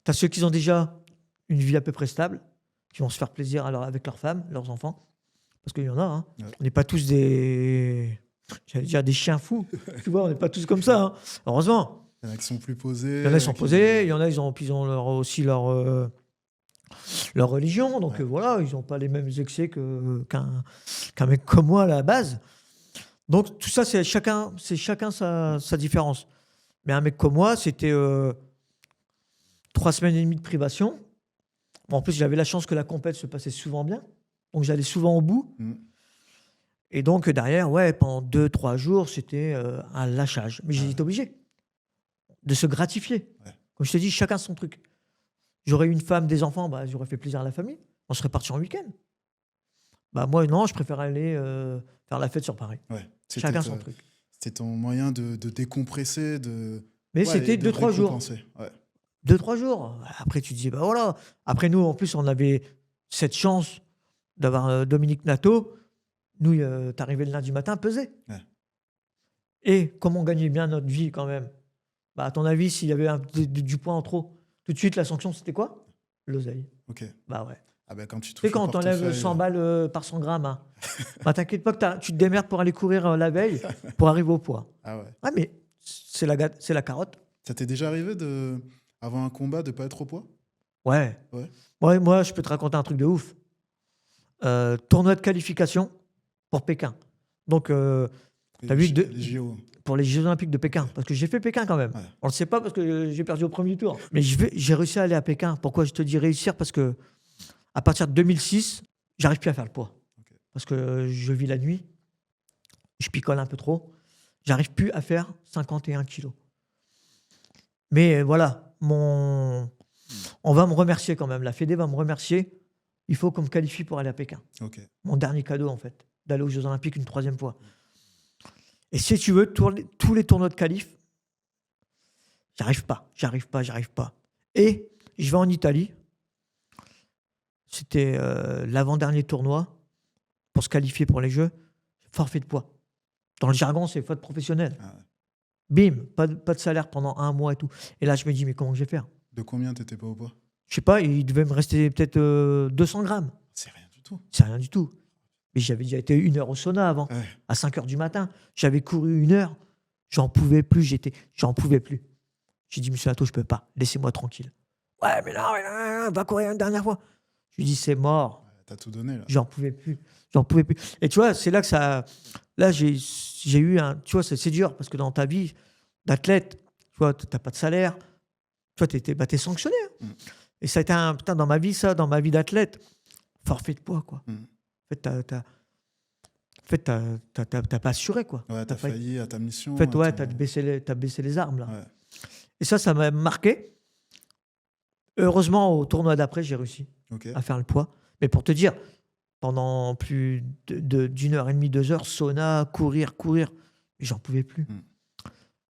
Tu as ceux qui ont déjà une vie à peu près stable, qui vont se faire plaisir avec leurs femmes, leurs enfants. Parce qu'il y en a. Hein. Ouais. On n'est pas tous j'allais dire des chiens fous. Tu vois, on n'est pas tous comme ça. Hein. Heureusement. Il y en a qui sont plus posés. Il y en a qui sont posés. Il y en a, ils ont aussi leur religion. Donc voilà, ils n'ont pas les mêmes excès qu'un mec comme moi à la base. Donc tout ça, c'est chacun sa différence. Mais un mec comme moi, c'était 3 semaines et demie de privation. Bon, en plus, j'avais la chance que la compète se passait souvent bien. Donc, j'allais souvent au bout. Et donc, derrière, pendant 2-3 jours, c'était un lâchage. Mais j'ai été obligé de se gratifier. Ouais. Comme je te dis, chacun son truc. J'aurais eu une femme, des enfants, j'aurais fait plaisir à la famille. On serait parti en week-end. Moi, non, je préfère aller faire la fête sur Paris. Ouais, chacun son truc. C'était ton moyen de décompresser, Mais c'était 2-3 jours. Ouais. 2-3 jours. Après, tu te dis, voilà. Après, nous, en plus, on avait cette chance d'avoir Dominique Nato. Nous, t'arrivais le lundi matin, pesé. Ouais. Et comme on gagnait bien notre vie quand même, à ton avis, s'il y avait du poids en trop, tout de suite, la sanction, c'était quoi? L'oseille. Ok. Ouais. Quand tu touches quand on t'enlève 100 balles par 100 grammes, hein. T'inquiète pas que tu te démerdes pour aller courir la veille pour arriver au poids. Ah ouais. Ouais, mais c'est la carotte. Ça t'est déjà arrivé avant un combat de pas être au poids? Ouais. Moi, je peux te raconter un truc de ouf. Tournoi de qualification pour Pékin. Donc, t'as vu pour les Jeux Olympiques de Pékin. Parce que j'ai fait Pékin quand même. Ouais. On le sait pas parce que j'ai perdu au premier tour. Mais j'ai réussi à aller à Pékin. Pourquoi je te dis réussir? Parce que à partir de 2006, j'arrive plus à faire le poids. Okay. Parce que je vis la nuit. Je picole un peu trop. J'arrive plus à faire 51 kilos. Mais voilà, on va me remercier quand même. La Fédé va me remercier. Il faut qu'on me qualifie pour aller à Pékin. Okay. Mon dernier cadeau, en fait, d'aller aux Jeux Olympiques une 3e fois. Et si tu veux, tous les tournois de qualif, j'arrive pas. Et je vais en Italie. C'était l'avant-dernier tournoi pour se qualifier pour les Jeux. Forfait de poids. Dans le jargon, c'est faute professionnelle. Ah ouais. Bim, pas de salaire pendant 1 mois et tout. Et là, je me dis, mais comment je vais faire? De combien t'étais pas au poids? Je sais pas, il devait me rester peut-être 200 grammes. C'est rien du tout. C'est rien du tout. Mais j'avais déjà été 1 heure au sauna avant, à 5 heures du matin. J'avais couru 1 heure. J'en pouvais plus. J'en pouvais plus. J'ai dit, monsieur Nato, je peux pas. Laissez-moi tranquille. Ouais, mais non, va courir une dernière fois. Je lui dis, c'est mort. Ouais, t'as tout donné, là. J'en pouvais plus. Et tu vois, c'est là que ça. Là, j'ai eu un. Tu vois, c'est dur parce que dans ta vie d'athlète, tu vois, t'as pas de salaire. Tu vois, t'es sanctionné. Hein. Et ça a été putain, dans ma vie, dans ma vie d'athlète, forfait de poids, quoi. En fait, t'as pas assuré, quoi. Ouais, t'as failli à ta mission. En fait, t'as baissé les armes, là. Ouais. Et ça m'a marqué. Heureusement, au tournoi d'après, j'ai réussi à faire le poids. Mais pour te dire, pendant plus d'1 heure et demie, 2 heures, sauna, courir, mais j'en pouvais plus.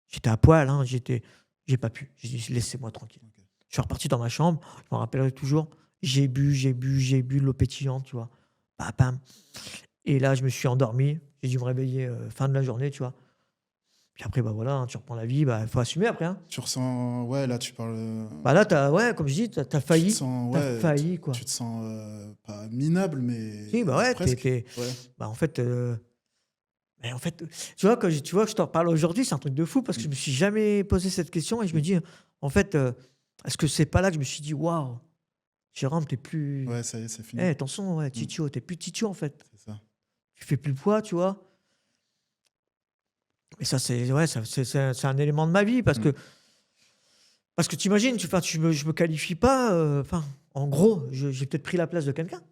J'étais à poil, hein, j'ai pas pu. J'ai dit, laissez-moi tranquille. Je suis reparti dans ma chambre, je m'en rappellerai toujours. J'ai bu de l'eau pétillante, tu vois. Bam. Et là, je me suis endormi. J'ai dû me réveiller fin de la journée, tu vois. Puis après, voilà, hein, tu reprends la vie, faut assumer après. Hein. Tu ressens, là, tu parles. Là, comme je dis, t'as failli. T'as failli, quoi. Tu te sens pas minable, mais. Si, presque. En fait. Mais en fait, tu vois, que je t'en parle aujourd'hui, c'est un truc de fou parce que je me suis jamais posé cette question et je me dis, en fait, est-ce que c'est pas là que je me suis dit, waouh, Jérôme, t'es plus. Ouais, ça y est, c'est fini. Attention, Titio, t'es plus Titio en fait. C'est ça. Tu fais plus le poids, tu vois. Et ça, c'est un élément de ma vie parce que t'imagines, je me qualifie pas. En gros, j'ai peut-être pris la place de quelqu'un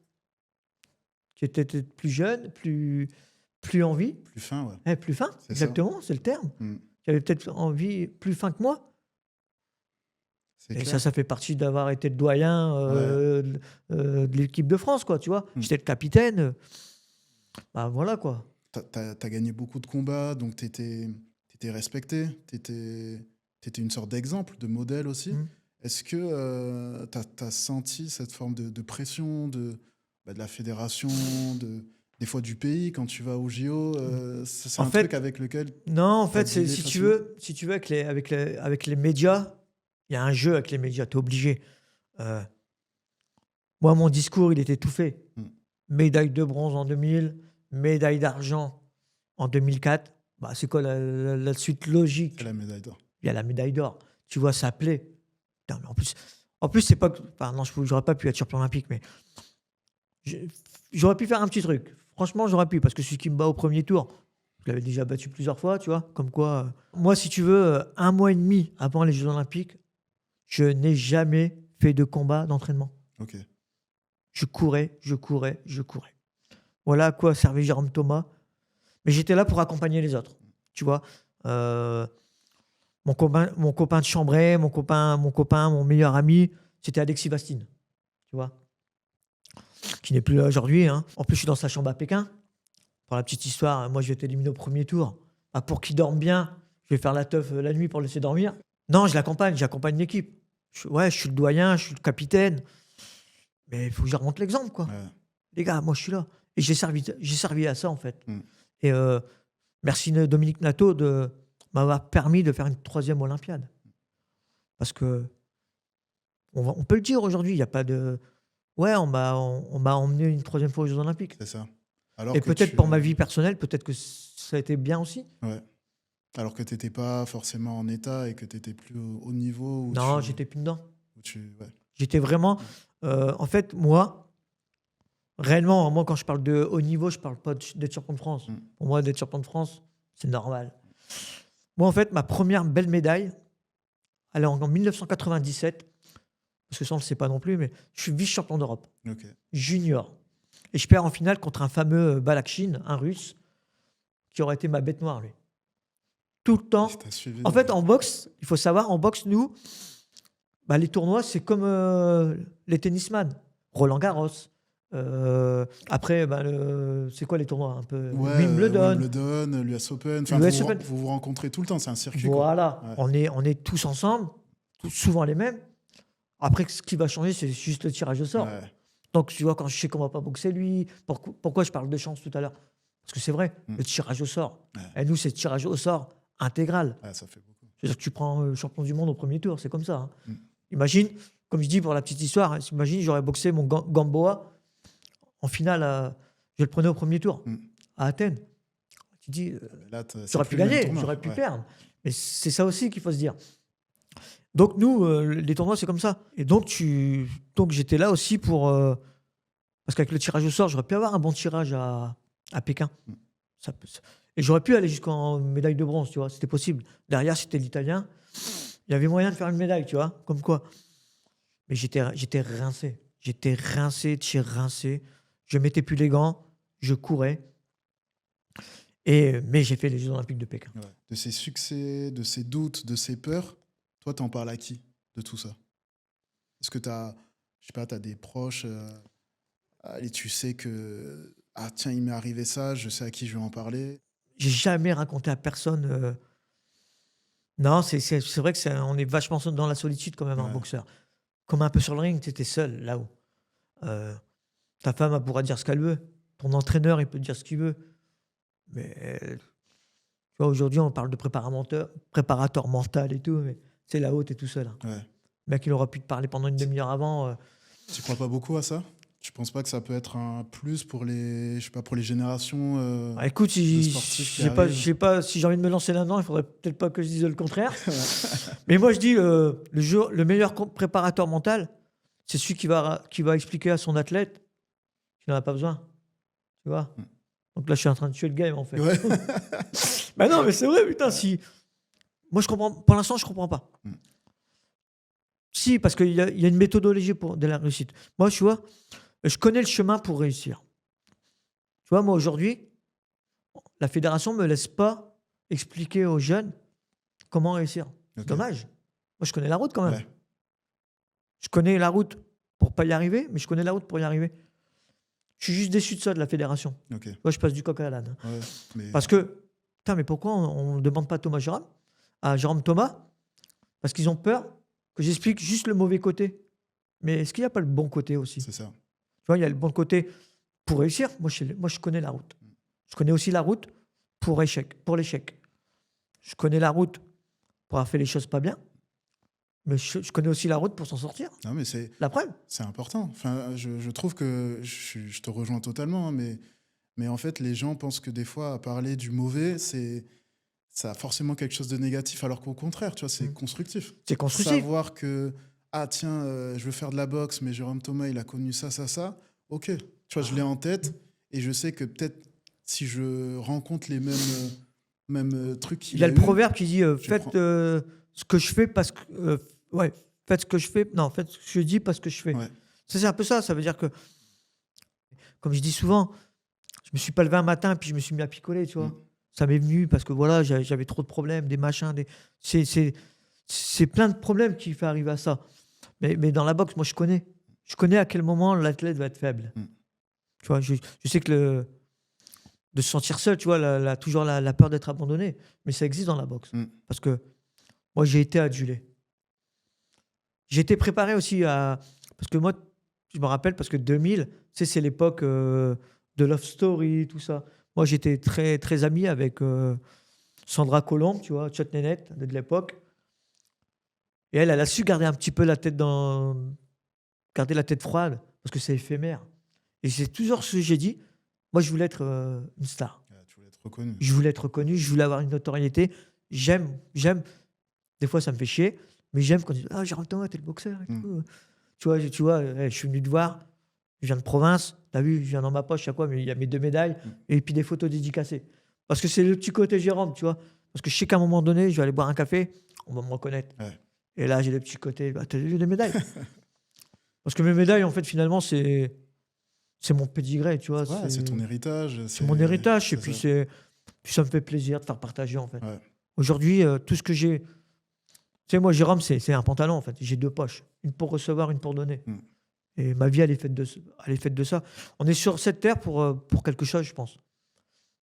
qui était peut-être plus jeune, plus en vie. Plus fin, ouais. Plus fin, exactement, c'est le terme. Qui avait peut-être envie plus fin que moi. Et ça fait partie d'avoir été le doyen de l'équipe de France, quoi, tu vois. J'étais le capitaine. Voilà, quoi. T'as gagné beaucoup de combats, donc t'étais respecté. T'étais une sorte d'exemple, de modèle aussi. Est-ce que t'as senti cette forme de pression de la fédération, des fois du pays, quand tu vas au JO, c'est un truc avec lequel... Non, en fait, si tu veux, avec les médias, il y a un jeu avec les médias, t'es obligé. Moi, mon discours, il était tout fait. Médaille de bronze en 2000, médaille d'argent en 2004. C'est quoi la suite logique? C'est la médaille d'or. Il y a la médaille d'or. Tu vois, ça plaît. Putain, mais en plus, c'est pas... non, j'aurais pas pu être champion olympique, mais... J'aurais pu faire un petit truc. Franchement, j'aurais pu, parce que celui qui me bat au premier tour, je l'avais déjà battu plusieurs fois, tu vois. Comme quoi, moi, si tu veux, 1 mois et demi avant les Jeux Olympiques, Je n'ai jamais fait de combat d'entraînement. Ok. Je courais. Voilà à quoi servait Jérôme Thomas. Mais j'étais là pour accompagner les autres. Tu vois, mon copain de Chambray, mon meilleur ami, c'était Alexis Bastine. Tu vois, qui n'est plus là aujourd'hui. Hein. En plus, je suis dans sa chambre à Pékin. Pour la petite histoire, moi, je vais être éliminé au premier tour. Pour qu'il dorme bien, je vais faire la teuf la nuit pour le laisser dormir. Non, j'accompagne l'équipe. Je suis le doyen, je suis le capitaine. Mais il faut que je remonte l'exemple, quoi. Ouais. Les gars, moi, je suis là. Et j'ai servi à ça, en fait. Et merci Dominique Nato de m'avoir permis de faire une 3e Olympiade. Parce que, on peut le dire aujourd'hui, il n'y a pas de... Ouais, on m'a emmené une 3e fois aux Jeux Olympiques. C'est ça. Et peut-être pour ma vie personnelle, peut-être que ça a été bien aussi. Ouais. Alors que tu n'étais pas forcément en état et que tu étais plus au haut niveau. Non, j'étais plus dedans. Ouais. J'étais vraiment... en fait, moi, réellement, moi, quand je parle de haut niveau, je ne parle pas d'être champion de France. Pour moi, d'être champion de France, c'est normal. Moi, en fait, ma première belle médaille, elle est en 1997, parce que ça, on ne le sait pas non plus, mais je suis vice-champion d'Europe. Okay. Junior. Et je perds en finale contre un fameux Balakhine, un Russe, qui aurait été ma bête noire, lui. Tout le temps. En fait, en boxe, il faut savoir, en boxe, nous, les tournois, c'est comme les tennisman. Roland Garros. Après, c'est quoi les tournois un peu Wimbledon, l'US Open. Enfin, vous vous rencontrez tout le temps, c'est un circuit. Voilà, ouais. on est tous ensemble, souvent les mêmes. Après, ce qui va changer, c'est juste le tirage au sort. Ouais. Donc, tu vois, quand je sais qu'on ne va pas boxer lui, pourquoi je parle de chance tout à l'heure? Parce que c'est vrai, le tirage au sort. Ouais. Et nous, c'est le tirage au sort intégral. Ouais, ça fait beaucoup. C'est-à-dire que tu prends le champion du monde au premier tour, c'est comme ça. Hein. Imagine, comme je dis pour la petite histoire, imagine, j'aurais boxé mon Gamboa en finale, je le prenais au premier tour, à Athènes. Tu dis, j'aurais pu gagner, j'aurais pu perdre. Mais c'est ça aussi qu'il faut se dire. Donc nous, les tournois, c'est comme ça. Et donc j'étais là aussi pour... parce qu'avec le tirage au sort, j'aurais pu avoir un bon tirage à Pékin. Et j'aurais pu aller jusqu'en médaille de bronze, tu vois, c'était possible. Derrière, c'était l'Italien. Il y avait moyen de faire une médaille, tu vois, comme quoi. Mais j'étais rincé. J'étais rincé. Je mettais plus les gants, je courais. Mais j'ai fait les Jeux Olympiques de Pékin. Ouais. De ces succès, de ces doutes, de ces peurs, toi, t'en parles à qui de tout ça? Est-ce que t'as des proches et tu sais que tiens, il m'est arrivé ça, je sais à qui je vais en parler? J'ai jamais raconté à personne. Non, c'est vrai que on est vachement dans la solitude quand même, un boxeur. Comme un peu sur le ring, tu étais seul là-haut. Ta femme, elle pourra dire ce qu'elle veut. Ton entraîneur, il peut dire ce qu'il veut. Mais tu vois, aujourd'hui, on parle de préparateur mental et tout, mais c'est là-haut, t'es tout seul. Hein. Ouais. Le mec, il aura pu te parler pendant une demi-heure avant. Tu crois pas beaucoup à ça? Tu penses pas que ça peut être un plus pour les générations écoute, je sais pas si j'ai envie de me lancer là-dedans, il faudrait peut-être pas que je dise le contraire. Mais moi, je dis le meilleur préparateur mental, c'est celui qui va expliquer à son athlète qu'il n'en a pas besoin. Tu vois? Donc là, je suis en train de tuer le game, en fait. Ouais. Mais non, mais c'est vrai, putain, si... Moi, je comprends... Pour l'instant, je comprends pas. Si, parce qu'il y a une méthodologie de la réussite. Moi, tu vois, je connais le chemin pour réussir. Tu vois, moi, aujourd'hui, la fédération ne me laisse pas expliquer aux jeunes comment réussir. C'est dommage. Moi, je connais la route, quand même. Ouais. Je connais la route pour pas y arriver, mais je connais la route pour y arriver. Je suis juste déçu de ça, de la fédération. Okay. Moi, je passe du coq à l'âne. Ouais, mais... Parce que, putain, mais pourquoi on ne demande pas à Jérôme Thomas? Parce qu'ils ont peur que j'explique juste le mauvais côté. Mais est-ce qu'il n'y a pas le bon côté aussi? C'est ça. Tu vois, il y a le bon côté pour réussir. Moi, je connais la route. Je connais aussi la route pour l'échec. Je connais la route pour avoir fait les choses pas bien. Mais je connais aussi la route pour s'en sortir. Non, mais c'est la preuve. C'est important. Enfin, je trouve que je te rejoins totalement, mais en fait, les gens pensent que des fois, à parler du mauvais, ça a forcément quelque chose de négatif, alors qu'au contraire, tu vois, c'est constructif. C'est constructif. Savoir que je veux faire de la boxe, mais Jérôme Thomas, il a connu ça. Ok, tu vois, je l'ai en tête et je sais que peut-être si je rencontre les mêmes trucs qu'il a. Il y a le proverbe qui dit faites ce que je fais parce que faites ce que je fais. Non, faites ce que je dis, pas ce que je fais. Ouais. C'est un peu ça. Ça veut dire que, comme je dis souvent, je me suis pas levé un matin et puis je me suis mis à picoler, tu vois. Ça m'est venu parce que voilà, j'avais trop de problèmes, des machins. C'est plein de problèmes qui fait arriver à ça. Mais dans la boxe, moi, je connais à quel moment l'athlète va être faible. Tu vois, je sais que de se sentir seul, tu vois, toujours la peur d'être abandonné. Mais ça existe dans la boxe. Parce que moi, j'ai été adulé. J'ai été préparé aussi à... Parce que moi, je me rappelle, parce que 2000, tu sais, c'est l'époque de Love Story, tout ça. Moi, j'étais très, très ami avec Sandra Colombe, tu vois, Chut Nénette de l'époque. Et elle a su garder un petit peu la tête garder la tête froide, parce que c'est éphémère. Et c'est toujours ce que j'ai dit. Moi, je voulais être une star. Tu voulais être reconnu. Je voulais être reconnu, je voulais avoir une notoriété. J'aime. Des fois, ça me fait chier, mais j'aime quand on dit « Ah, Jérôme Thomas, t'es le boxeur. » et tout. Tu vois, je suis venu te voir. Je viens de province. T'as vu, je viens dans ma poche, chaque fois, mais il y a mes 2 médailles et puis des photos dédicacées. Parce que c'est le petit côté Jérôme, tu vois. Parce que je sais qu'à un moment donné, je vais aller boire un café, on va me reconnaître. Ouais. Et là, j'ai le petit côté, t'as vu les médailles. Parce que mes médailles, en fait, finalement, c'est mon pédigré, tu vois. Ouais, c'est ton héritage. C'est mon héritage. Et puis, ça me fait plaisir de faire partager, en fait. Ouais. Aujourd'hui, tout ce que j'ai... Tu sais, moi, Jérôme, c'est un pantalon, en fait. J'ai 2 poches. Une pour recevoir, une pour donner. Et ma vie, elle est faite de ça. On est sur cette terre pour quelque chose, je pense.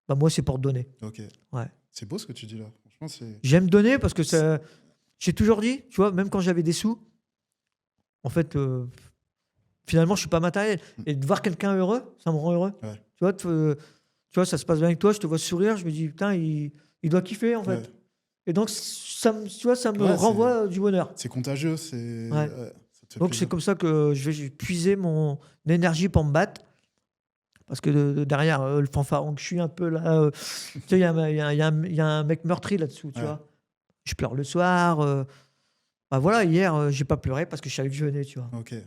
Bah, moi, c'est pour donner. Ok. Ouais. C'est beau ce que tu dis là. Franchement, j'aime donner parce que ça... J'ai toujours dit, tu vois, même quand j'avais des sous, en fait, finalement, je suis pas matériel. Et de voir quelqu'un heureux, ça me rend heureux. Ouais. Tu vois, ça se passe bien avec toi, je te vois sourire, je me dis, putain, il doit kiffer, en fait. Ouais. Et donc, ça me renvoie du bonheur. C'est contagieux, Ouais. Donc, c'est comme ça que je vais puiser mon énergie pour me battre. Parce que derrière, le fanfaron que je suis un peu là, tu sais, il y a un mec meurtri là-dessous, tu vois. Je pleure le soir. Bah voilà, hier, j'ai pas pleuré parce que je savais que je venais, tu vois. Ok. Tu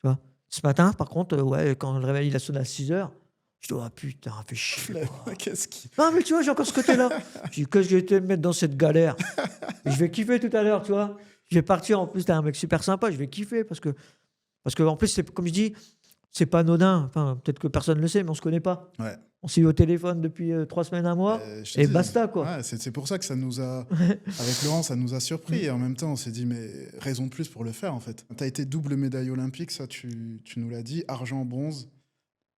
vois. Ce matin, par contre, quand le réveil il a sonné à 6h, je dis, oh putain, fais chier. Qu'est-ce qui... Non, mais tu vois, j'ai encore ce côté-là. Je dis, que je vais te mettre dans cette galère. Et je vais kiffer tout à l'heure, tu vois. Je vais partir, en plus, t'es un mec super sympa, je vais kiffer parce que en plus, c'est, comme je dis, c'est pas anodin. Enfin, peut-être que personne ne le sait, mais on se connaît pas. Ouais. On s'est eu au téléphone depuis 3 semaines, un mois, et basta, quoi. Ouais, c'est pour ça que ça nous a, avec Laurent, ça nous a surpris. Et en même temps, on s'est dit, mais raison de plus pour le faire, en fait. Tu as été double médaille olympique, ça, tu nous l'as dit, argent, bronze.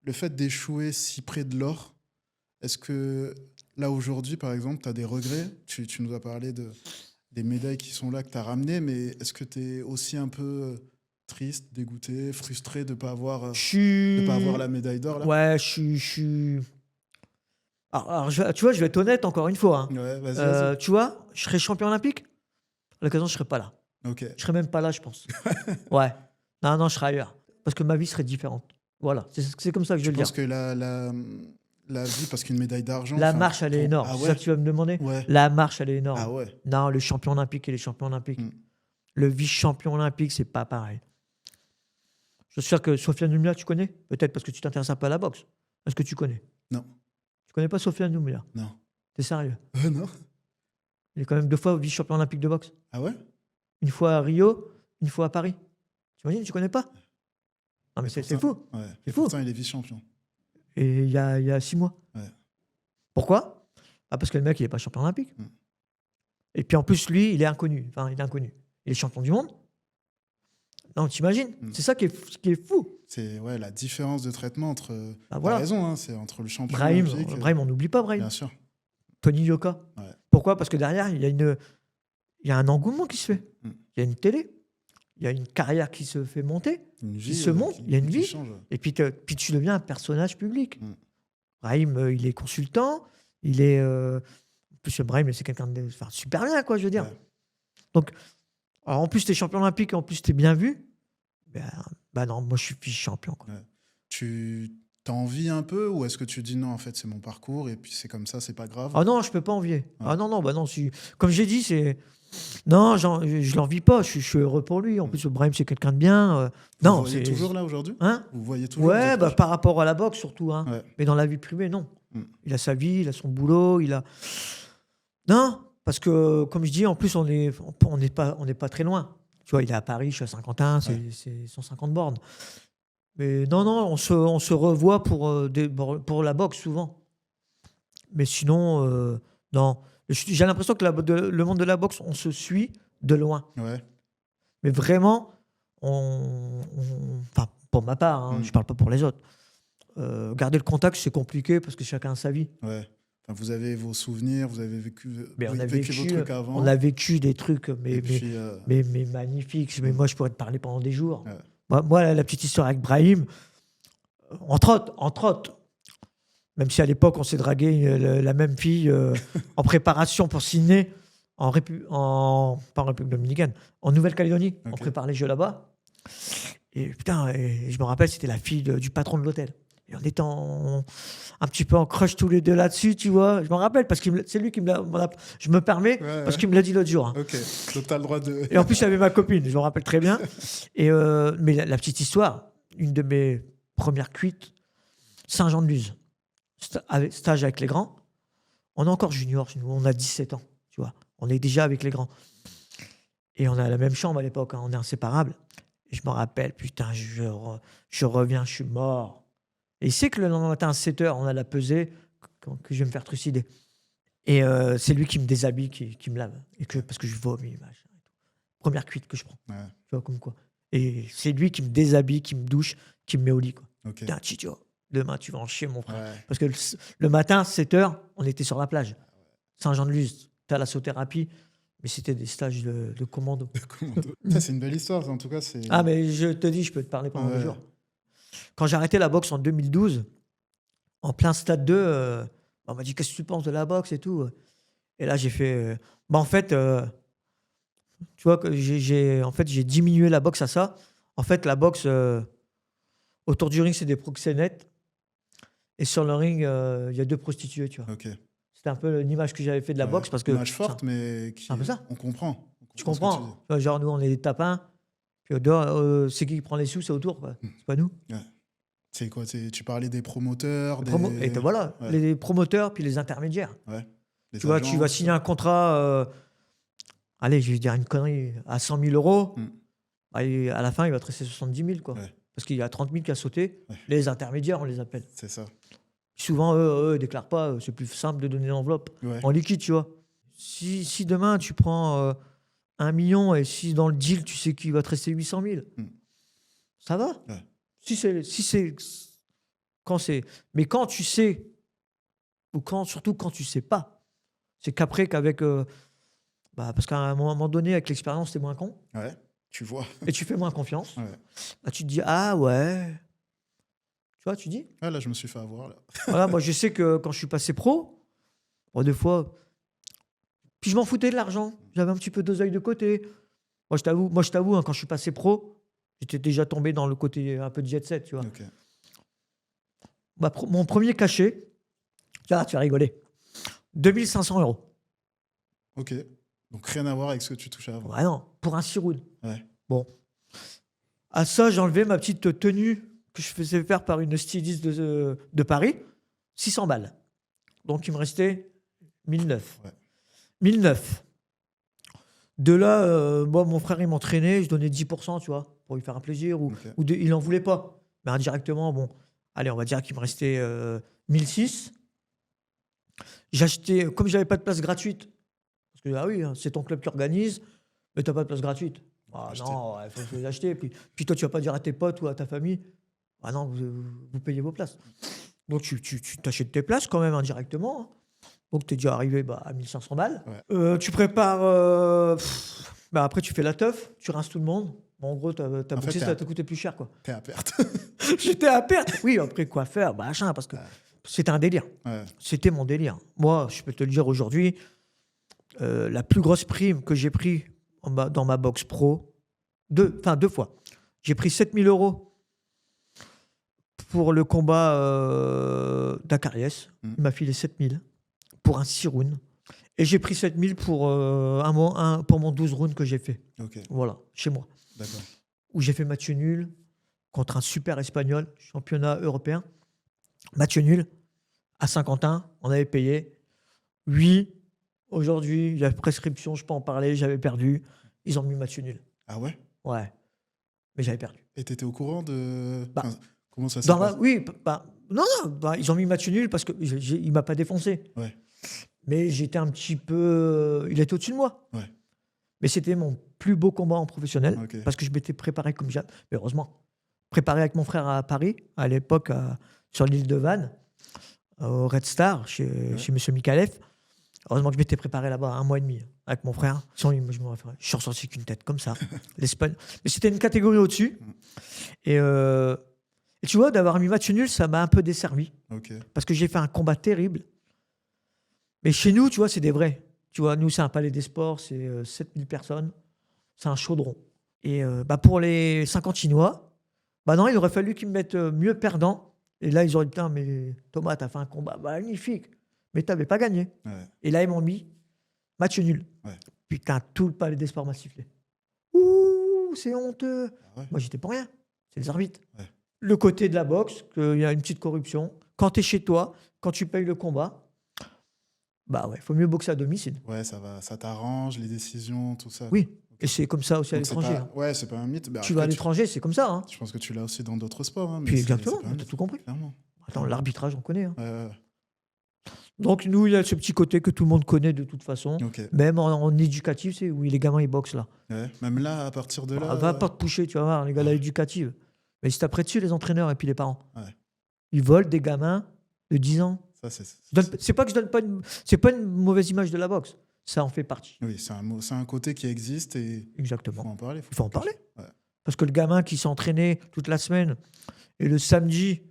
Le fait d'échouer si près de l'or, est-ce que là, aujourd'hui, par exemple, tu as des regrets? Tu nous as parlé des médailles qui sont là, que tu as ramenées, mais est-ce que tu es aussi un peu triste, dégoûté, frustré de ne pas avoir la médaille d'or là? Ouais, je suis... Alors, tu vois, je vais être honnête encore une fois. Hein. Ouais, vas-y. Tu vois, je serais champion olympique. À l'occasion, je ne serais pas là. Okay. Je ne serais même pas là, je pense. Ouais. Non, je serais ailleurs. Parce que ma vie serait différente. Voilà, c'est comme ça que je veux le dire. Je pense que la vie, parce qu'une médaille d'argent... La marche, elle est énorme. Ah ouais? C'est ça que tu vas me demander? Ouais. La marche, elle est énorme. Ah ouais? Non, le champion olympique et les champions olympiques. Le vice-champion olympique, c'est pas pareil. Je suis sûr que Sofiane Noumia, tu connais? Peut-être parce que tu t'intéresses un peu à la boxe. Est-ce que tu connais? Non. Tu connais pas Sofiane Noumia? Non. T'es sérieux? Non. Il est quand même 2 fois vice-champion olympique de boxe. Ah ouais? Une fois à Rio, une fois à Paris. T'imagines, tu connais pas? Non, mais c'est fou. Ouais. C'est et fou. Pourtant, il est vice-champion. Et il y a 6 mois. Ouais. Pourquoi? Parce que le mec, il n'est pas champion olympique. Et puis en plus, lui, il est inconnu. Enfin, il est inconnu. Il est champion du monde. Non, t'imagines? C'est ça qui est fou. C'est la différence de traitement entre... Voilà. T'as raison, hein, c'est entre le champion Brahim, olympique... Brahim, on n'oublie pas Brahim. Bien sûr. Tony Yoka. Ouais. Pourquoi? Parce que derrière, il y a un engouement qui se fait. Il y a une télé. Il y a une carrière qui se fait monter, qui se monte, il y a une vie. Change. Et puis tu deviens un personnage public. Brahim, il est consultant, il est... En plus, Brahim, c'est quelqu'un de super bien, quoi, je veux dire. Ouais. Donc, alors, en plus, tu es champion olympique, en plus, tu es bien vu. Ben non, moi, je suis vice-champion. Quoi. Ouais. Tu t'as envie un peu, ou est-ce que tu dis non, en fait, c'est mon parcours, et puis c'est comme ça, c'est pas grave? Ah non, je peux pas envier. Ouais. Ah non, bah non. Comme j'ai dit, c'est... Non, je l'envie pas. Je suis heureux pour lui. En plus, Brahim, c'est quelqu'un de bien. Vous voyez toujours là aujourd'hui? Hein? Vous voyez toujours? Ouais, par rapport à la boxe surtout. Hein. Ouais. Mais dans la vie privée, non. Il a sa vie, il a son boulot, il a... Non, parce que, comme je dis, en plus, on n'est pas très loin. Tu vois, il est à Paris, je suis à Saint-Quentin, c'est 150 bornes. Mais non, on se revoit pour la boxe souvent. Mais sinon, non. J'ai l'impression que le monde de la boxe, on se suit de loin. Ouais. Mais vraiment, enfin, pour ma part, je parle pas pour les autres. Garder le contact, c'est compliqué parce que chacun a sa vie. Ouais. Enfin, vous avez vos souvenirs, vous avez vécu vos trucs avant. On a vécu des trucs mais magnifiques. Mais moi, je pourrais te parler pendant des jours. Ouais. Moi, la petite histoire avec Brahim, entre autres, même si à l'époque, on s'est dragué la même fille en préparation pour signer pas en République dominicaine, en Nouvelle-Calédonie. On prépare les jeux là-bas. Et putain, je me rappelle, c'était la fille du patron de l'hôtel. Et on était un petit peu en crush tous les deux là-dessus, tu vois. Je me rappelle, parce que c'est lui qui me l'a... Je me permets, parce qu'il me l'a dit l'autre jour. Ok, donc t'as le droit de... Et en plus, j'avais ma copine, je me rappelle très bien. Mais la petite histoire, une de mes premières cuites, Saint-Jean-de-Luz, stage avec les grands. On est encore junior, on a 17 ans, tu vois. On est déjà avec les grands. Et on a la même chambre à l'époque, on est inséparables. Et je me rappelle, putain, je reviens, je suis mort. Et il sait que le lendemain matin, à 7h, on a la pesée, que je vais me faire trucider. Et c'est lui qui me déshabille, qui me lave. Parce que je vomis. Première cuite que je prends. Ouais. Tu vois, comme quoi. Et c'est lui qui me déshabille, qui me douche, qui me met au lit. Quoi. Okay. Putain, Chicho, demain, tu vas en chier, mon frère. Ouais. Parce que le matin, 7h, on était sur la plage. Saint-Jean-de-Luz, tu as la sauthérapie. Mais c'était des stages de commando. Ça, c'est une belle histoire, en tout cas. Ah, mais je te dis, je peux te parler pendant 2 jours. Quand j'ai arrêté la boxe en 2012, en plein stade 2, on m'a dit « Qu'est-ce que tu penses de la boxe ?» et tout. Et là, j'ai fait... en fait, tu vois, j'ai diminué la boxe à ça. En fait, la boxe, autour du ring, c'est des proxénètes. Et sur le ring, il y a 2 prostituées, tu vois. Okay. C'était un peu l'image que j'avais fait de la boxe. Parce que, une image forte, mais un peu ça. On comprend. Tu comprends. Genre, nous, on est des tapins. Puis au dehors, c'est qui prend les sous, c'est autour. Quoi. C'est pas nous. Ouais. C'est quoi? Tu parlais des promoteurs. Et voilà, les promoteurs puis les intermédiaires. Ouais. Tu vois, tu vas signer un contrat, allez, je vais dire une connerie, à 100 000 euros. Et à la fin, il va te rester 70 000. Quoi. Ouais. Parce qu'il y a 30 000 qui a sauté. Ouais. Les intermédiaires, on les appelle. C'est ça. Souvent, eux, ils déclarent pas. C'est plus simple de donner l'enveloppe en liquide, tu vois. Si demain, tu prends 1 million et si dans le deal, tu sais qu'il va te rester 800 000, ça va. Ouais. Mais quand tu sais, surtout quand tu sais pas, c'est qu'après qu'avec... parce qu'à un moment donné, avec l'expérience, t'es moins con. Ouais, tu vois. Et tu fais moins confiance. Ouais. Bah, tu te dis, ah ouais... Tu vois, tu dis. Ah, là, je me suis fait avoir. Là. Voilà, moi, je sais que quand je suis passé pro, des fois... Puis je m'en foutais de l'argent. J'avais un petit peu d'oseille de côté. Moi, je t'avoue, quand je suis passé pro, j'étais déjà tombé dans le côté un peu jet set, tu vois. Okay. Mon premier cachet, tu vas rigoler, 2 500 €. Ok. Donc rien à voir avec ce que tu touchais avant. Ouais, non, pour un 6 rounds. Ouais. Bon. À ça, j'ai enlevé ma petite tenue que je faisais faire par une styliste de Paris, 600 balles. Donc, il me restait 1009. Ouais. 1009. De là, mon frère, il m'entraînait, je donnais 10%, tu vois, pour lui faire un plaisir. Il n'en voulait pas. Mais indirectement, bon, allez, on va dire qu'il me restait 1006. J'achetais, comme je n'avais pas de place gratuite, parce que, ah oui, c'est ton club qui organise, mais tu n'as pas de place gratuite. Ah non, il faut les acheter. Puis toi, tu ne vas pas dire à tes potes ou à ta famille, ah non, vous payez vos places. Donc, tu t'achètes tes places quand même indirectement. Donc, tu es déjà arrivé à 1500 balles. Ouais. Tu prépares... après, tu fais la teuf, tu rinces tout le monde. Bon, en gros, ta boxée, ça va te coûter plus cher. T'es à perte. J'étais à perte. Oui, après, quoi faire, parce que c'était un délire. Ouais. C'était mon délire. Moi, je peux te le dire aujourd'hui, la plus grosse prime que j'ai pris dans ma boxe pro, 2 fois. J'ai pris 7 000 € pour le combat d'Acariès. Il m'a filé 7 000 pour un 6 rounds. Et j'ai pris 7 000 pour mon 12 rounds que j'ai fait. Okay. Voilà, chez moi. D'accord. Où j'ai fait match nul contre un super espagnol, championnat européen. Match nul à Saint-Quentin, on avait payé. Oui, aujourd'hui, il y a prescription, je peux en parler, j'avais perdu. Ils ont mis match nul. Ah ouais? Ouais. Mais j'avais perdu. Et t'étais au courant de... Bah, comment ça s'est passé? Oui, non, ils ont mis match nul parce qu'il ne m'a pas défoncé. Ouais. Mais j'étais un petit peu... Il était au-dessus de moi. Ouais. Mais c'était mon plus beau combat en professionnel parce que je m'étais préparé comme jamais. Mais heureusement, préparé avec mon frère à Paris, à l'époque, sur l'île de Vannes, au Red Star, chez M. Mikalev. Heureusement que je m'étais préparé là-bas 1 mois et demi avec mon frère. Sinon, je suis ressorti qu'une tête comme ça. L'Espagne. Mais c'était une catégorie au-dessus. Et tu vois, d'avoir mis match nul, ça m'a un peu desservi. Parce que j'ai fait un combat terrible. Mais chez nous, tu vois, c'est des vrais. Tu vois, nous, c'est un palais des sports, c'est 7000 personnes. C'est un chaudron. Et pour les 50 Chinois, non, il aurait fallu qu'ils me mettent mieux perdant. Et là, ils auraient dit, putain, mais Thomas, t'as fait un combat magnifique. Mais t'avais pas gagné. Ouais. Et là, ils m'ont mis match nul. Ouais. Putain, tout le palais des sports m'a sifflé. Ouh, c'est honteux. Ah ouais. Moi, j'étais pour rien. C'est les arbitres. Ouais. Le côté de la boxe, qu'il y a une petite corruption. Quand t'es chez toi, quand tu payes le combat, faut mieux boxer à domicile. Ouais, ça t'arrange, les décisions, tout ça. Oui, et c'est comme ça aussi à l'étranger. Ouais, c'est pas un mythe. Tu vas à l'étranger, c'est comme ça. Hein. Je pense que tu l'as aussi dans d'autres sports. Hein, puis exactement, t'as tout compris. Clairement. Attends, l'arbitrage, on connaît. Hein. Donc, nous, il y a ce petit côté que tout le monde connaît de toute façon. Même en éducatif, c'est oui, les gamins, ils boxent là. Ouais. Même là, à partir de là. Va pas te toucher, tu vas voir, les gars, là, éducative. Mais ils se tapent dessus, les entraîneurs et puis les parents. Ouais. Ils volent des gamins de 10 ans. Ça, c'est pas que je donne pas c'est pas une mauvaise image de la boxe. Ça en fait partie. Oui, c'est un côté qui existe et exactement. Il faut en parler. Il faut en parler. Ouais. Parce que le gamin qui s'est entraîné toute la semaine et le samedi,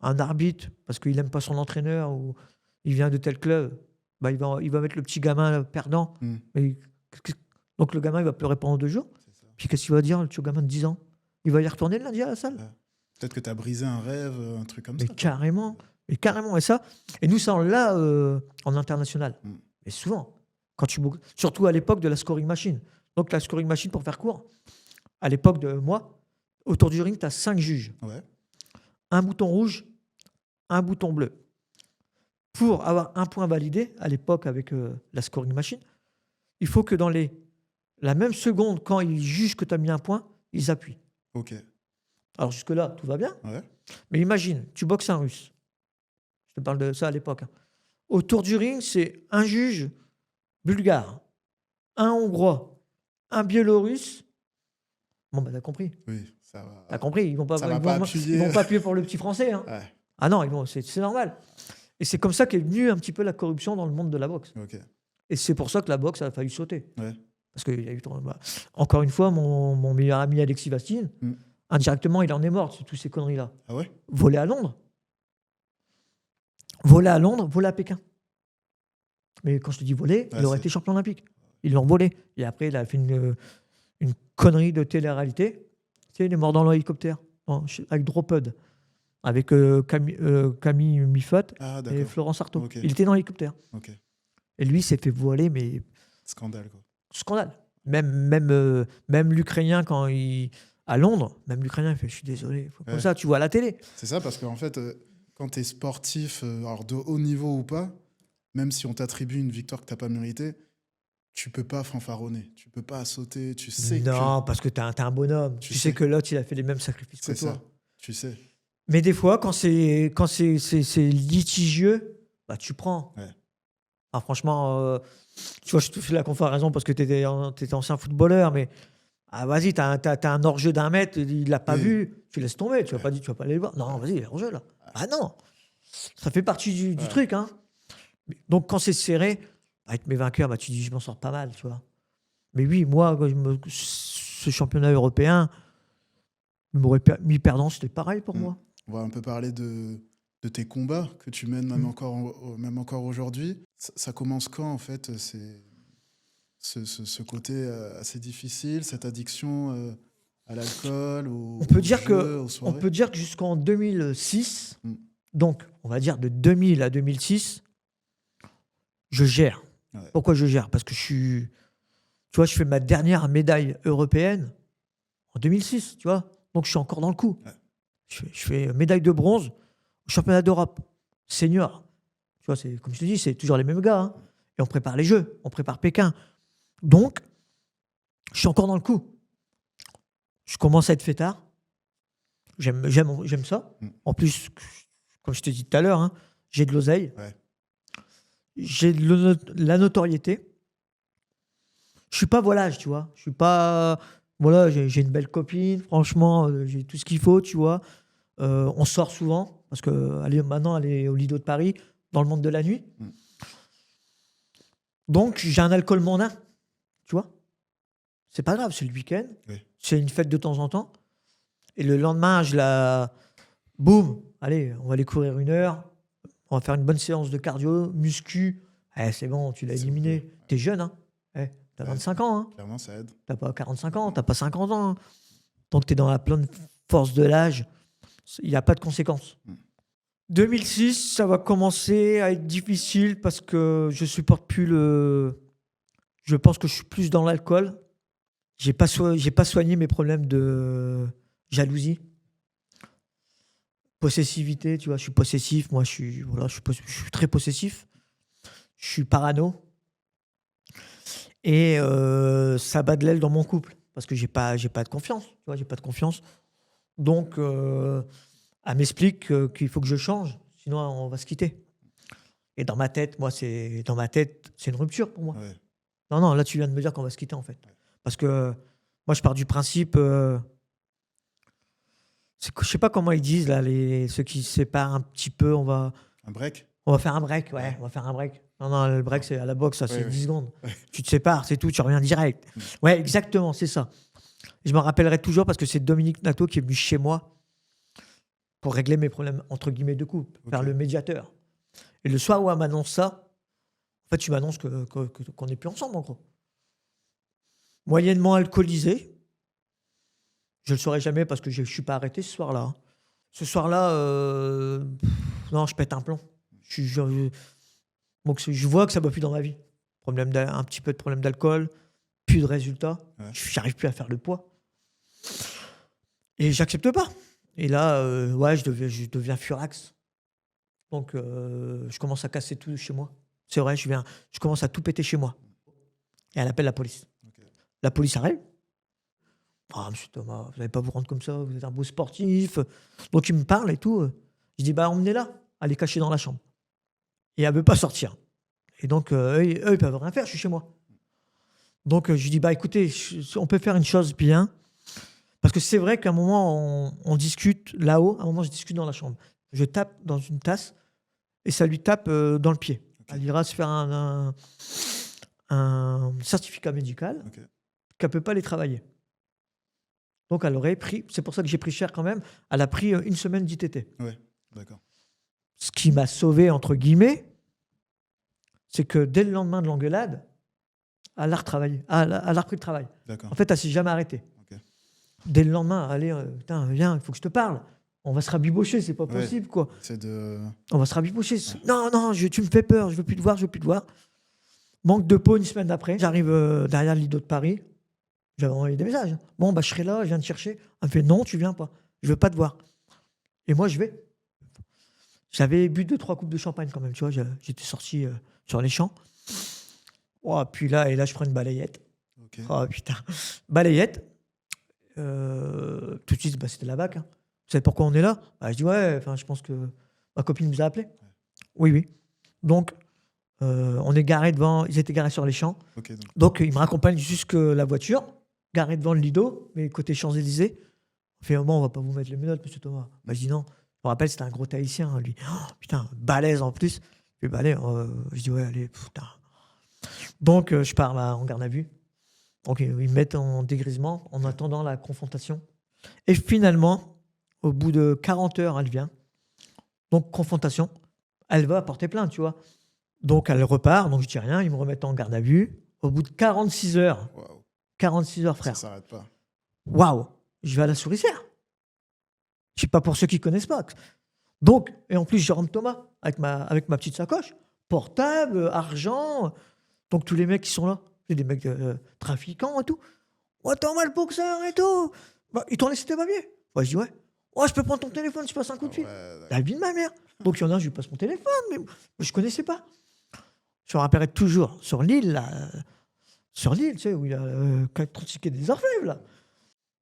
un arbitre, parce qu'il n'aime pas son entraîneur ou il vient de tel club, il va mettre le petit gamin perdant. Donc le gamin, il va pleurer pendant 2 jours. Puis qu'est-ce qu'il va dire, le petit gamin de 10 ans? Il va y retourner le lundi à la salle. Ouais. Peut-être que tu as brisé un rêve, un truc comme ça. Carrément. Mais carrément. Et nous, ça, on l'a en international. Mais souvent, quand surtout à l'époque de la scoring machine. Donc la scoring machine, pour faire court, à l'époque de moi, autour du ring, tu as 5 juges. Ouais. Un bouton rouge, un bouton bleu. Pour avoir un point validé, à l'époque avec la scoring machine, il faut que dans la même seconde, quand ils jugent que tu as mis un point, ils appuient. Ok. Alors jusque-là, tout va bien. Ouais. Mais imagine, tu boxes un Russe. Je te parle de ça à l'époque. Hein. Autour du ring, c'est un juge bulgare, un Hongrois, un Biélorusse. Bon, t'as compris. Oui, ça va. T'as compris. Ils vont pas appuyer pour le petit Français. Hein. Ouais. Ah non, c'est normal. Et c'est comme ça qu'est venue un petit peu la corruption dans le monde de la boxe. Okay. Et c'est pour ça que la boxe a failli sauter. Ouais. Parce qu'il y a eu encore une fois, mon meilleur ami Alexis Vastine, indirectement, il en est mort de toutes ces conneries-là. Ah ouais? Voler à Londres. Voler à Pékin. Mais quand je te dis voler, il aurait été champion olympique. Ils l'ont volé. Et après, il a fait une connerie de télé-réalité. Tu sais, il est mort dans l'hélicoptère, avec Droped, avec Camille Mifot et Florence Artaud. Okay. Il était dans l'hélicoptère. Okay. Et lui, s'est fait voler, mais... Scandale, quoi. Scandale. Même l'Ukrainien, quand il... À Londres, même l'Ukrainien, il fait « Je suis désolé. » Comme ça, tu vois à la télé. C'est ça, parce qu'en fait, quand tu es sportif, alors de haut niveau ou pas, même si on t'attribue une victoire que tu n'as pas méritée, tu peux pas fanfaronner, tu peux pas sauter, tu sais non, parce que tu es un bonhomme. Tu sais que l'autre, il a fait les mêmes sacrifices que toi. C'est ça, tu sais. Mais des fois, quand c'est litigieux, tu prends. Ouais. Alors, franchement, tu vois, je te fais la comparaison parce que tu étais ancien footballeur, mais vas-y, tu as un hors-jeu d'1 mètre, il l'a pas vu, tu laisses tomber, tu vas pas aller le voir. Non, vas-y, il est hors-jeu là. Ah non, ça fait partie du truc. Hein. Donc, quand c'est serré, avec mes vainqueurs, tu dis, je m'en sors pas mal, tu vois. Mais oui, moi, ce championnat européen, m'aurait mis perdant, c'était pareil pour moi. On va un peu parler de tes combats que tu mènes même encore aujourd'hui. Ça commence quand, en fait, ce côté assez difficile, cette addiction à l'alcool, on peut dire que jusqu'en 2006, donc on va dire de 2000 à 2006, je gère. Ouais. Pourquoi je gère? Parce que je fais ma dernière médaille européenne en 2006, tu vois. Donc je suis encore dans le coup. Ouais. Je fais médaille de bronze au championnat d'Europe senior. Tu vois, comme je te dis, c'est toujours les mêmes gars. Hein. Et on prépare les Jeux, on prépare Pékin. Donc, je suis encore dans le coup. Je commence à être fêtard. J'aime ça. En plus, comme je te dis tout à l'heure, hein, j'ai de l'oseille. Ouais. J'ai la notoriété. Je suis pas volage, tu vois. Je suis pas... Voilà, j'ai une belle copine, franchement, j'ai tout ce qu'il faut, tu vois. On sort souvent, parce que maintenant, elle est au Lido de Paris, dans le monde de la nuit. Donc, j'ai un alcool mondain, tu vois. C'est pas grave, c'est le week-end. Oui. C'est une fête de temps en temps. Et le lendemain, boum, allez, on va aller courir 1 heure. On va faire une bonne séance de cardio, muscu. C'est bon, tu l'as éliminé. Okay. T'es jeune, hein. T'as 25 ans. Hein. Clairement, ça aide. T'as pas 45 ans, t'as pas 50 ans. Hein. Donc, t'es dans la pleine force de l'âge. Il n'y a pas de conséquences. 2006, ça va commencer à être difficile parce que je supporte plus Je pense que je suis plus dans l'alcool. J'ai pas soigné mes problèmes de jalousie, possessivité. Tu vois, je suis possessif. Moi, je suis très possessif. Je suis parano. Et ça bat de l'aile dans mon couple parce que j'ai pas de confiance. Tu vois, j'ai pas de confiance. Donc, elle m'explique qu'il faut que je change, sinon on va se quitter. Et dans ma tête, c'est une rupture pour moi. Ouais. Non, là, tu viens de me dire qu'on va se quitter, en fait. Parce que moi, je pars du principe... je sais pas comment ils disent, là, ceux qui se séparent un petit peu, Un break ? on va faire un break, ouais, on va faire un break. Non, le break, c'est à la boxe, ça, c'est 10 secondes. Tu te sépares, c'est tout, tu reviens direct. Ouais, exactement, c'est ça. Je m'en rappellerai toujours parce que c'est Dominique Nato qui est venu chez moi pour régler mes problèmes, entre guillemets, de couple, faire le médiateur. Et le soir où elle m'annonce ça, en fait, tu m'annonces qu'on n'est plus ensemble, en gros. Moyennement alcoolisé. Je ne le saurai jamais parce que je ne suis pas arrêté ce soir-là. Hein. Ce soir-là, non, je pète un plomb. Donc, je vois que ça ne va plus dans ma vie. Un petit peu de problème d'alcool, plus de résultats. Ouais. Je n'arrive plus à faire le poids. Et j'accepte pas. Et là, je deviens furax. Donc, je commence à casser tout chez moi. C'est vrai, je commence à tout péter chez moi. Et elle appelle la police. Okay. La police arrive. Monsieur Thomas, vous n'allez pas vous rendre comme ça, vous êtes un beau sportif. Donc, il me parle et tout. Je dis, emmenez-la. Elle est cachée dans la chambre. Et elle ne veut pas sortir. Et donc, eux, ils ne peuvent rien faire, je suis chez moi. Donc, je dis, écoutez, on peut faire une chose bien. Parce que c'est vrai qu'à un moment, on discute là-haut. À un moment, je discute dans la chambre. Je tape dans une tasse et ça lui tape dans le pied. Okay. Elle ira se faire un certificat médical qu'elle ne peut pas aller travailler. Donc, elle aurait pris... C'est pour ça que j'ai pris cher quand même. Elle a pris 1 semaine d'ITT. Ouais, d'accord. Ce qui m'a sauvé, entre guillemets, c'est que dès le lendemain de l'engueulade, elle a retravaillé. Elle a repris le travail. D'accord. En fait, elle ne s'est jamais arrêtée. Okay. Dès le lendemain, allez, putain, viens, il faut que je te parle. On va se rabibocher, c'est pas possible, quoi. On va se rabibocher. Ouais. Non, tu me fais peur, je veux plus te voir. Manque de peau 1 semaine après. J'arrive derrière le Lido de Paris. J'avais envoyé des messages. Bon, je serai là, je viens te chercher. Elle me fait non, tu viens pas. Je veux pas te voir. Et moi, je vais. J'avais bu 2-3 coupes de champagne quand même, tu vois. J'étais sorti sur les champs. Puis là, je prends une balayette. Okay. Oh putain. Balayette. Tout de suite, c'était la BAC. Hein. Vous savez pourquoi on est là ? Je dis ouais, je pense que ma copine nous a appelés. Ouais. Oui. Donc, on est garé devant, ils étaient garés sur les champs. Okay, donc ils me raccompagnent jusque la voiture, garé devant le Lido, mais côté Champs-Élysées. On fait, on va pas vous mettre les menottes, monsieur Thomas. Je dis non. Je me rappelle, c'était un gros Tahitien, hein, lui. Oh, putain, balèze en plus. Je dis, allez, je dis, ouais, allez, putain. Donc, je pars là, en garde à vue. Donc, ils me mettent en dégrisement en attendant la confrontation. Et finalement, au bout de 40 heures, elle vient. Donc, confrontation. Elle va porter plainte, tu vois. Donc, elle repart. Donc, je dis rien. Ils me remettent en garde à vue. Au bout de 46 heures. Wow. 46 heures, frère. Ça s'arrête pas. Waouh. Je vais à la Souricière. Je sais pas pour ceux qui connaissent pas. Donc, et en plus, Jérôme Thomas, avec ma petite sacoche, portable, argent. Donc, tous les mecs qui sont là, c'est des mecs trafiquants et tout. Ouais, Thomas, le boxeur et tout. Ils t'ont laissé tes papiers. Je dis, ouais. Je peux prendre ton téléphone, je passe un coup de fil. La vie de ma mère. Donc, il y en a, je lui passe mon téléphone, mais je connaissais pas. Je me rappellerai toujours, sur l'île, là. Sur l'île, tu sais, où il y a 36 quais des Orfèvres, là.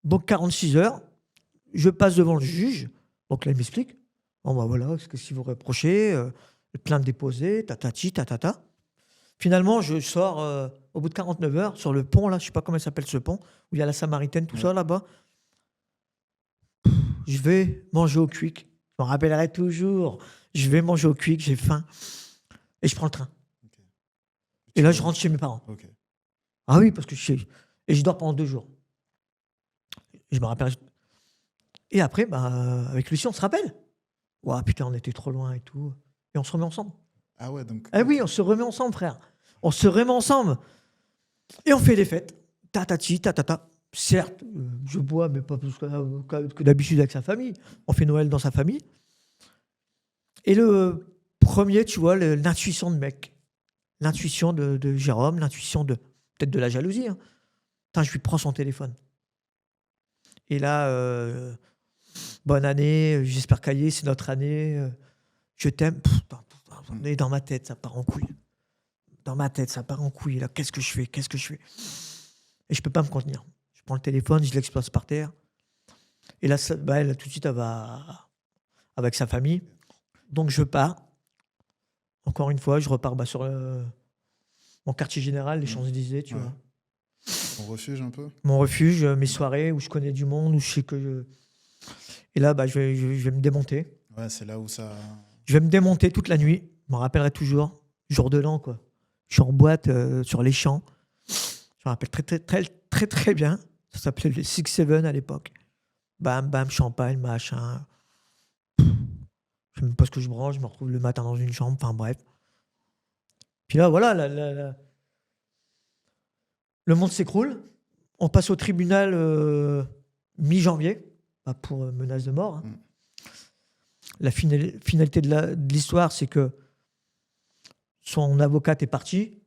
Donc 46 heures, je passe devant le juge. Donc là, il m'explique. Bon, bah voilà, ce que vous reprochez, plainte déposée, tatati, tatata. Finalement, je sors au bout de 49 heures sur le pont, là, je sais pas comment il s'appelle ce pont, où il y a la Samaritaine, tout ça là-bas. Je vais manger au Quick. Je m'en rappellerai toujours. Je vais manger au Quick, j'ai faim. Et je prends le train. Okay. Et là, je rentre chez mes parents. Okay. Ah oui, parce que et je dors pendant 2 jours. Et je me rappelle. Et après, avec Lucie, on se rappelle. Ouah, putain, on était trop loin et tout. Et on se remet ensemble. Ah ouais, donc. Ah oui, on se remet ensemble, frère. On se remet ensemble. Et on fait des fêtes. Tatati, tatata. Certes, je bois, mais pas plus que d'habitude avec sa famille. On fait Noël dans sa famille. Et le premier, tu vois, l'intuition de mec. L'intuition de Jérôme, l'intuition peut-être de la jalousie. Hein. Putain, je lui prends son téléphone. Et là, bonne année, j'espère qu'Aïe, c'est notre année. Je t'aime. Et dans ma tête, ça part en couille. Dans ma tête, ça part en couille. Là, qu'est-ce que je fais? Et je peux pas me contenir. Je prends le téléphone, je l'explose par terre. Et là, elle, tout de suite, elle va avec sa famille. Donc, je pars. Encore une fois, je repars sur mon quartier général, les Champs-Élysées, tu vois. Mon refuge, un peu? Mon refuge, mes soirées où je connais du monde, où je sais que... Et là, je vais me démonter. Ouais, c'est là où ça... Je vais me démonter toute la nuit. Je m'en rappellerai toujours. Jour de l'an, quoi. Je suis en boîte sur les champs. Je me rappelle très bien. Ça s'appelait le 6-7 à l'époque. Bam, bam, champagne, machin. Je sais même pas ce que je branche. Je me retrouve le matin dans une chambre. Enfin, bref. Puis là, voilà, le monde s'écroule. On passe au tribunal mi-janvier pour menace de mort. Hein. La finalité de l'histoire, c'est que son avocate est partie.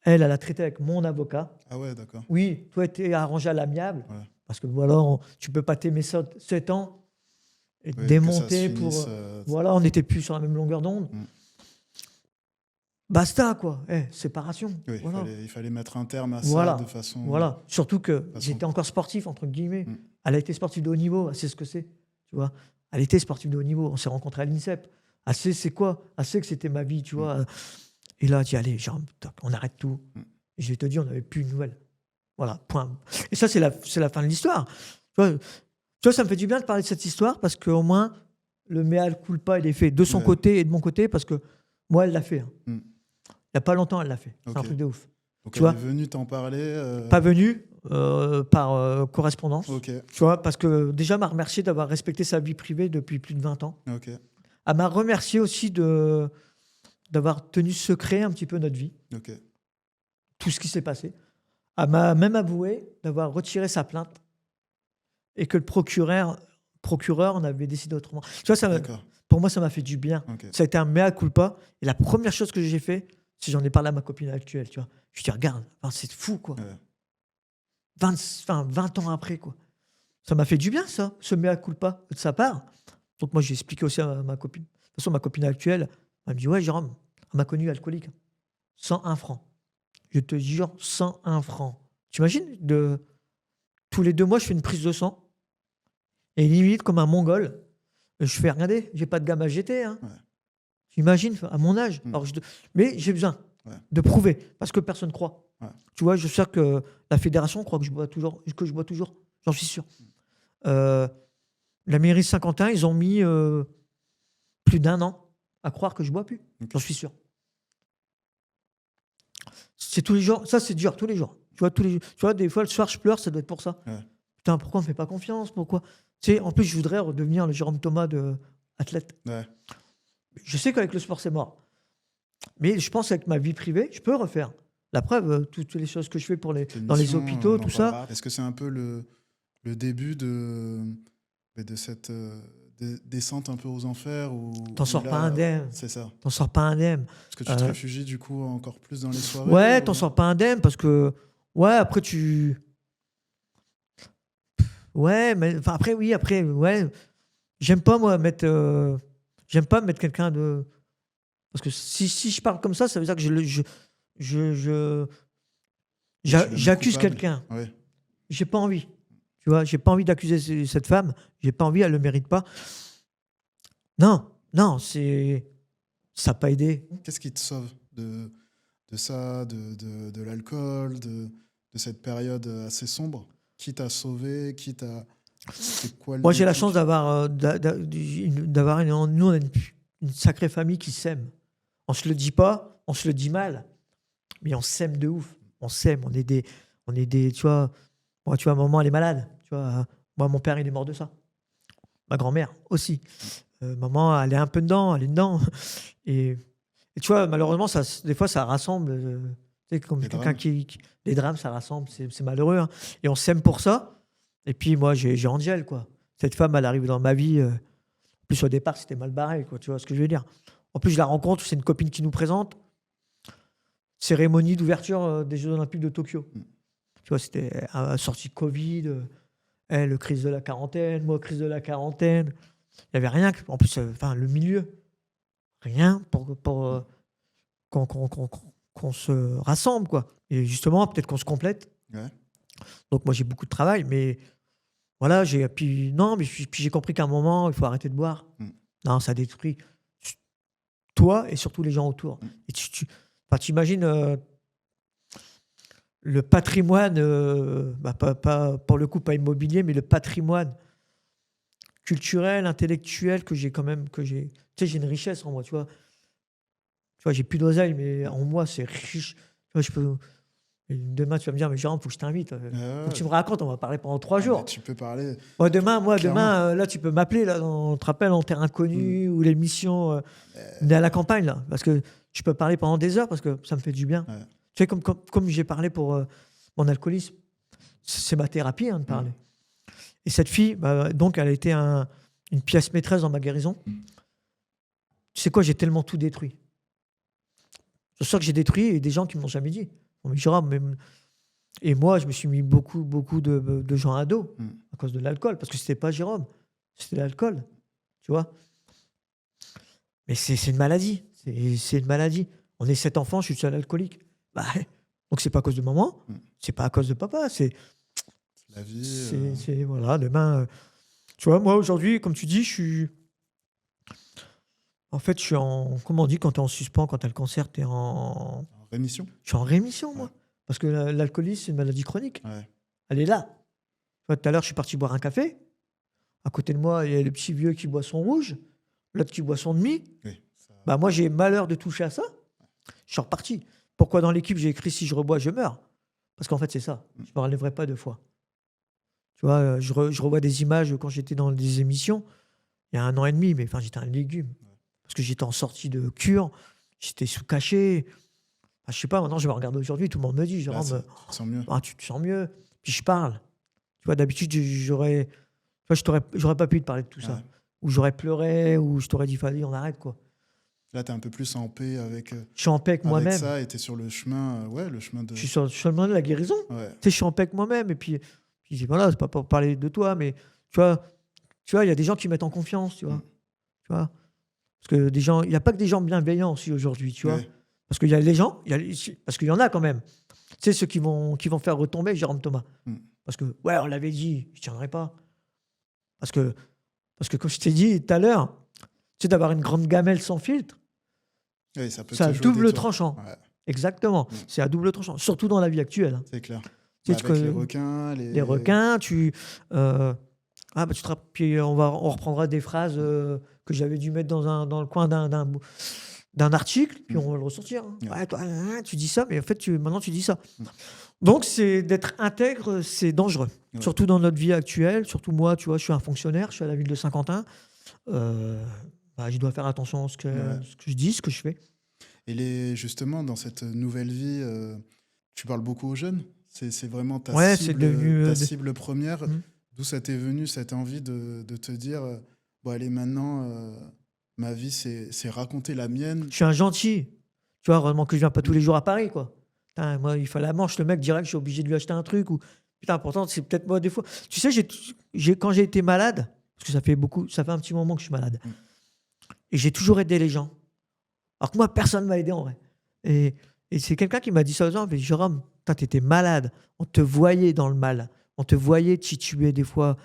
Elle a traité avec mon avocat. Ah ouais, d'accord. Oui, toi, tu es arrangé à l'amiable. Ouais. Parce que voilà, tu peux pas t'aimer 7 ans et démonter pour... voilà, on n'était plus sur la même longueur d'onde. Basta, quoi. Séparation. Oui, voilà. il fallait mettre un terme à ça de façon... Voilà. Surtout que j'étais encore sportif, entre guillemets. Elle a été sportive de haut niveau. Elle sait ce que c'est. Tu vois. Elle était sportive de haut niveau. On s'est rencontrés à l'INSEP. Elle sait c'est quoi. Elle sait que c'était ma vie, tu vois. Et là, elle dit, allez, on arrête tout. Et je te dis, on n'avait plus de nouvelles. Voilà, point. Et ça, c'est la fin de l'histoire. Tu vois, ça me fait du bien de parler de cette histoire parce qu'au moins, le mea culpa, il est fait de son côté et de mon côté parce que moi, elle l'a fait. Hein. Il n'y a pas longtemps, elle l'a fait. C'est un truc de ouf. Donc, tu vois, est venue t'en parler Pas venue, par correspondance. Okay. Tu vois, parce que déjà, elle m'a remercié d'avoir respecté sa vie privée depuis plus de 20 ans. Okay. Elle m'a remercié aussi d'avoir tenu secret un petit peu notre vie. Okay. Tout ce qui s'est passé. Elle m'a même avoué d'avoir retiré sa plainte et que le procureur en avait décidé autrement. Tu vois, pour moi, ça m'a fait du bien. Okay. Ça a été un mea culpa. Et la première chose que j'ai fait, c'est j'en ai parlé à ma copine actuelle. Tu vois. Je dis, regarde, c'est fou, quoi. Ouais. 20 ans après, quoi. Ça m'a fait du bien, ça, ce mea culpa de sa part. Donc moi, j'ai expliqué aussi à ma copine. De toute façon, ma copine actuelle, elle me dit, ouais, Jérôme, elle m'a connu alcoolique. 101 francs. Je te jure, 101 francs. Tu imagines, tous les 2 mois, je fais une prise de sang. Et limite, comme un mongol, je fais regarder, j'ai pas de gamme à jeter. Hein. Ouais. J'imagine, à mon âge. Alors, mais j'ai besoin de prouver, parce que personne ne croit. Ouais. Tu vois, je sais que la fédération croit que je bois toujours. J'en suis sûr. La mairie de Saint-Quentin, ils ont mis plus d'1 an à croire que je bois plus. Okay. J'en suis sûr. C'est tous les jours. Ça, c'est dur, tous les jours. Tu vois, des fois, le soir, je pleure, ça doit être pour ça. Ouais. Putain, pourquoi on ne me fait pas confiance? Pourquoi? Tu sais, en plus, je voudrais redevenir le Jérôme Thomas de athlète. Ouais. Je sais qu'avec le sport, c'est mort. Mais je pense qu'avec ma vie privée, je peux refaire. La preuve, toutes les choses que je fais dans les hôpitaux, tout ça. Est-ce que c'est un peu le début de cette descente un peu aux enfers où t'en sors pas indemne. C'est ça. T'en sors pas indemne. Est-ce que tu te réfugies du coup encore plus dans les soirées? Ouais, t'en sors pas indemne parce que après tu... Ouais, mais après ouais. J'aime pas moi mettre quelqu'un de... Parce que si je parle comme ça veut dire que j'accuse quelqu'un. Ouais. J'ai pas envie. Tu vois, j'ai pas envie d'accuser cette femme. J'ai pas envie, elle le mérite pas. Non, ça n'a pas aidé. Qu'est-ce qui te sauve de ça, de l'alcool, de cette période assez sombre? Qui t'a sauvé? C'est quoi Moi, j'ai la chance d'avoir nous, on a une sacrée famille qui s'aime. On se le dit pas, on se le dit mal, mais on s'aime de ouf. On s'aime, on est des, tu vois. Moi, tu vois, maman, elle est malade. Tu vois, moi, mon père, il est mort de ça. Ma grand-mère aussi. Maman, elle est un peu dedans, elle est dedans. Et tu vois, malheureusement, des fois, ça rassemble. Tu sais, comme quelqu'un les drames, ça rassemble. C'est malheureux. Hein. Et on s'aime pour ça. Et puis, moi, j'ai Angel, quoi. Cette femme, elle arrive dans ma vie. En plus, au départ, c'était mal barré, quoi. Tu vois ce que je veux dire? En plus, je la rencontre, c'est une copine qui nous présente. Cérémonie d'ouverture des Jeux Olympiques de Tokyo. Tu vois, c'était sortie Covid. Elle, crise de la quarantaine. Moi, crise de la quarantaine. Il n'y avait rien. En plus, le milieu. Rien pour qu'on se rassemble, quoi. Et justement, peut-être qu'on se complète. Ouais. Donc, moi, j'ai beaucoup de travail, mais voilà, puis j'ai compris qu'à un moment, il faut arrêter de boire. Non, ça détruit toi et surtout les gens autour. Et tu imagines le patrimoine, pas, pour le coup, pas immobilier, mais le patrimoine culturel, intellectuel que j'ai quand même, tu sais, j'ai une richesse en moi, tu vois. Tu vois, j'ai plus d'oseille, mais en moi, c'est riche. Tu vois, demain, tu vas me dire, mais Jérôme, faut que je t'invite. Faut que tu me racontes, on va parler pendant 3 jours. Tu peux parler. Demain, là, tu peux m'appeler, là, on te rappelle, en Terre Inconnue, ou l'émission à la campagne, là. Parce que je peux parler pendant des heures, parce que ça me fait du bien. Ouais. Tu sais, comme j'ai parlé pour mon alcoolisme, c'est ma thérapie, hein, de parler. Et cette fille, donc, elle a été une pièce maîtresse dans ma guérison. Tu sais quoi, j'ai tellement tout détruit. Je sens que j'ai détruit des gens qui ne m'ont jamais dit. Et moi, je me suis mis beaucoup de gens à dos à cause de l'alcool. Parce que ce n'était pas Jérôme, c'était l'alcool. Tu vois. Mais c'est une maladie. C'est une maladie. On est 7 enfants, je suis le seul alcoolique. Donc, ce n'est pas à cause de maman, ce n'est pas à cause de papa. C'est la vie. Voilà, demain. Tu vois, moi, aujourd'hui, comme tu dis, je suis en. Comment on dit quand tu es en suspens, quand tu as le cancer, tu es en rémission. Je suis en rémission, moi. Parce que l'alcoolisme, c'est une maladie chronique. Ouais. Elle est là. Tout à l'heure, je suis parti boire un café. À côté de moi, il y a le petit vieux qui boit son rouge, l'autre qui boit son demi. Oui, moi, j'ai malheur de toucher à ça. Je suis reparti. Pourquoi dans l'équipe, j'ai écrit si je rebois, je meurs? Parce qu'en fait, c'est ça. Je ne me relèverai pas 2 fois. Tu vois, je revois des images quand j'étais dans des émissions, il y a 1 an et demi, mais j'étais un légume. Parce que j'étais en sortie de cure, j'étais sous cachet. Je sais pas, maintenant, je me regarde aujourd'hui, tout le monde me dit, Jérôme, tu te sens mieux. Tu te sens mieux. Puis je parle. Tu vois, d'habitude, j'aurais pas pu te parler de tout ça. Ou j'aurais pleuré, ou je t'aurais dit, fallait, on arrête, quoi. Là, tu es un peu plus en paix avec. Je suis en paix avec moi-même. Ça, et tu es sur le chemin, le chemin de. Je suis sur le chemin de la guérison. Ouais. Tu sais, je suis en paix avec moi-même. Et puis voilà, c'est pas pour parler de toi, mais tu vois, il y a des gens qui mettent en confiance, tu vois. Tu vois. Parce que il n'y a pas que des gens bienveillants aussi aujourd'hui, tu vois. Parce qu'il y a les gens, parce qu'il y en a quand même. Tu sais, ceux qui vont faire retomber Jérôme Thomas. Parce que, on l'avait dit, je ne tiendrai pas. Parce que, comme je t'ai dit tout à l'heure, tu sais, d'avoir une grande gamelle sans filtre, c'est à double tranchant. Ouais. Exactement. C'est à double tranchant. Surtout dans la vie actuelle. Hein. C'est clair. Avec les requins. Les requins, puis on reprendra des phrases que j'avais dû mettre dans le coin d'un article, puis on va le ressortir. Ouais, toi, tu dis ça, mais en fait, maintenant, tu dis ça. Donc, c'est d'être intègre, c'est dangereux. Ouais. Surtout dans notre vie actuelle. Surtout moi, tu vois, je suis un fonctionnaire, je suis à la ville de Saint-Quentin. Je dois faire attention à ce que je dis, ce que je fais. Et justement, dans cette nouvelle vie, tu parles beaucoup aux jeunes. C'est vraiment ta cible première. D'où ça t'est venu, cette envie de te dire, allez, maintenant... ma vie, c'est raconter la mienne. Je suis un gentil. Tu vois, heureusement que je viens pas tous les jours à Paris, quoi. Putain, moi, il fallait la manche, le mec direct, je suis obligé de lui acheter un truc. Putain, pourtant, c'est peut-être moi des fois. Tu sais, quand j'ai été malade, parce que ça fait un petit moment que je suis malade, et j'ai toujours aidé les gens. Alors que moi, personne ne m'a aidé en vrai. Et c'est quelqu'un qui m'a dit ça aux gens, mais Jérôme, t'étais malade, on te voyait dans le mal, On te voyait te situer des fois.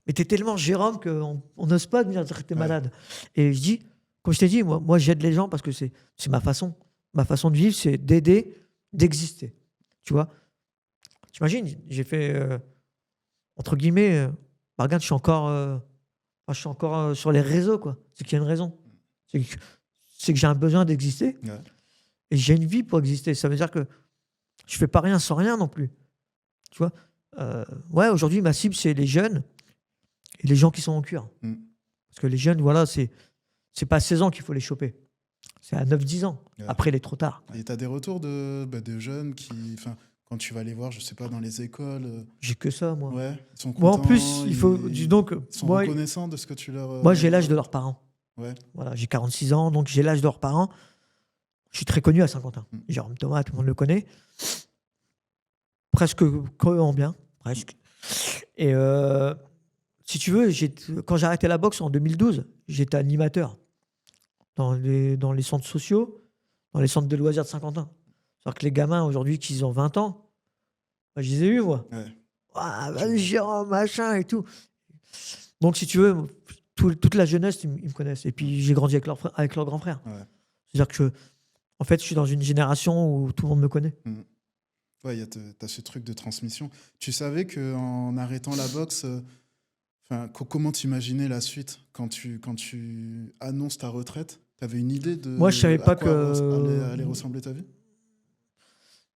Mais t'es tellement Jérôme qu'on n'ose pas dire que t'es malade. Et je dis, comme je t'ai dit, moi j'aide les gens parce que c'est ma façon. Ma façon de vivre, c'est d'aider, d'exister. Tu vois? T'imagines, j'ai fait, entre guillemets, regarde, je suis encore sur les réseaux, quoi. C'est qu'il y a une raison. C'est que j'ai un besoin d'exister. Ouais. Et j'ai une vie pour exister. Ça veut dire que je fais pas rien sans rien non plus. Tu vois? Ouais, aujourd'hui, ma cible, c'est les jeunes et les gens qui sont en cure. Parce que les jeunes, voilà, c'est pas à 16 ans qu'il faut les choper. C'est à 9-10 ans. Ouais. Après, il est trop tard. Et tu as des retours de jeunes qui, quand tu vas les voir, je sais pas, dans les écoles. J'ai que ça, moi. Ouais, ils sont contents. Moi, en plus, il faut. Donc, ils sont reconnaissants de ce que tu leur. Moi, j'ai l'âge de leurs parents. Ouais. Voilà, j'ai 46 ans, donc j'ai l'âge de leurs parents. Je suis très connu à Saint-Quentin. Jérôme Thomas, tout le monde le connaît. Presque en bien, presque. Et si tu veux, quand j'ai arrêté la boxe en 2012, j'étais animateur dans les centres sociaux, dans les centres de loisirs de Saint-Quentin. C'est-à-dire que les gamins, aujourd'hui, qui ont 20 ans, bah, je les ai eus, moi. Ouais. Ah, vas-y, Jérôme, machin et tout. Donc, si tu veux, toute la jeunesse, ils me connaissent. Et puis, j'ai grandi avec leur grand frère. Ouais. C'est-à-dire que, en fait, je suis dans une génération où tout le monde me connaît. Ouais, tu as ce truc de transmission. Tu savais qu'en arrêtant la boxe, comment t'imaginais la suite quand tu annonces ta retraite? Tu avais une idée de Moi, je savais pas que allait ressembler ta vie?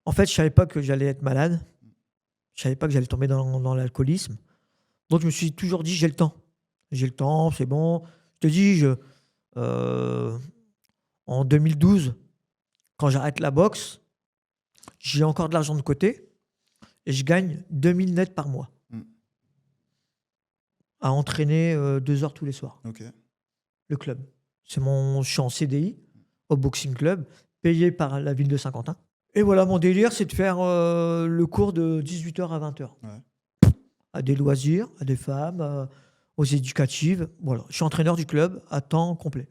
En fait, je savais pas que j'allais être malade. Je savais pas que j'allais tomber dans l'alcoolisme. Donc, je me suis toujours dit, j'ai le temps. J'ai le temps, c'est bon. Je te dis, en 2012, quand j'arrête la boxe, j'ai encore de l'argent de côté et je gagne 2000 nets par mois. À entraîner 2 heures tous les soirs. Okay. Le club. Je suis en CDI au boxing club, payé par la ville de Saint-Quentin. Et voilà, mon délire, c'est de faire le cours de 18h à 20h. Ouais. À des loisirs, à des femmes, aux éducatives. Voilà. Je suis entraîneur du club à temps complet.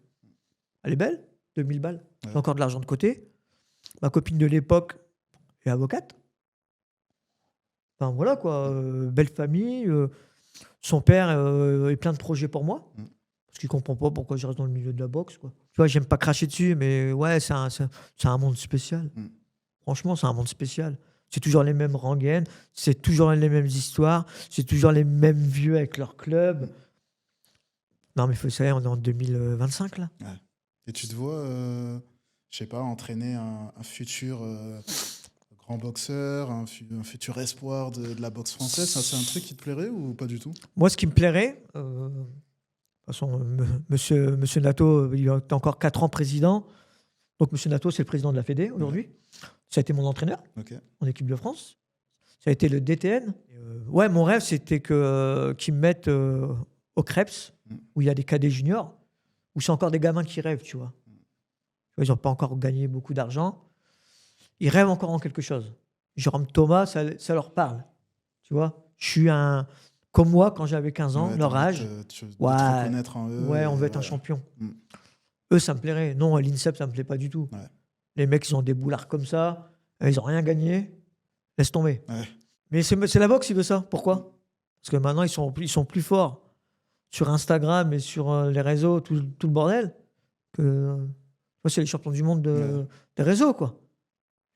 Elle est belle, 2000 balles. Ouais. J'ai encore de l'argent de côté. Ma copine de l'époque est avocate. Enfin voilà quoi, belle famille. Son père est plein de projets pour moi. Parce qu'il comprend pas pourquoi je reste dans le milieu de la boxe, quoi. Tu vois, j'aime pas cracher dessus, mais ouais, c'est un monde spécial. Franchement, c'est un monde spécial. C'est toujours les mêmes rengaines, c'est toujours les mêmes histoires, c'est toujours les mêmes vieux avec leur club. Non, mais ça y est, on est en 2025, là. Ouais. Et tu te vois, je sais pas, entraîner un futur grand boxeur, un futur espoir de la boxe française, ça, c'est un truc qui te plairait ou pas du tout? Moi, ce qui me plairait, de toute façon, monsieur Nato, il est encore 4 ans président. Donc, monsieur Nato, c'est le président de la Fédé aujourd'hui. Ouais. Ça a été mon entraîneur en équipe de France. Ça a été le DTN. Ouais, mon rêve, c'était qu'ils me mettent au Krebs, où il y a des cadets juniors, où c'est encore des gamins qui rêvent, tu vois. Ils n'ont pas encore gagné beaucoup d'argent. Ils rêvent encore en quelque chose. Jérôme Thomas, ça leur parle. Tu vois, je suis comme moi, quand j'avais 15 ans, leur âge. Tu veux te reconnaître en eux. Ouais, on veut être un champion. Eux, ça me plairait. Non, à l'INSEP, ça me plaît pas du tout. Ouais. Les mecs, ils ont des boulards comme ça. Ils n'ont rien gagné. Laisse tomber. Ouais. Mais c'est la boxe qui veut ça. Pourquoi? Parce que maintenant, ils sont plus forts sur Instagram et sur les réseaux, tout le bordel, que c'est les champions du monde des réseaux, quoi.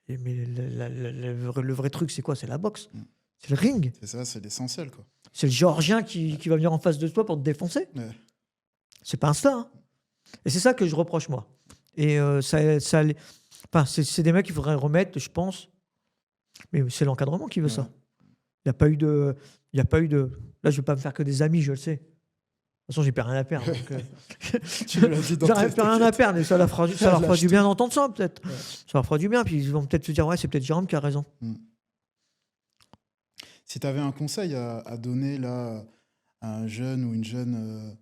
Mais le vrai truc, c'est quoi? C'est la boxe. C'est le ring. C'est ça, c'est l'essentiel, quoi. C'est le Géorgien qui va venir en face de toi pour te défoncer. Ouais. C'est pas un star. Hein. Et c'est ça que je reproche, moi. Et c'est des mecs qu'il faudrait remettre, je pense. Mais c'est l'encadrement qui veut ça. Il n'y a pas eu de... Là, je ne vais pas me faire que des amis, je le sais. De toute façon, j'ai plus rien à perdre. Donc, tu me l'as dit dans j'aurais plus rien à perdre. Et ça leur fera du bien d'entendre ça, peut-être. Ouais. Ça leur fera du bien. Puis ils vont peut-être se dire, ouais, c'est peut-être Jérôme qui a raison. Si tu avais un conseil à donner là, à un jeune ou une jeune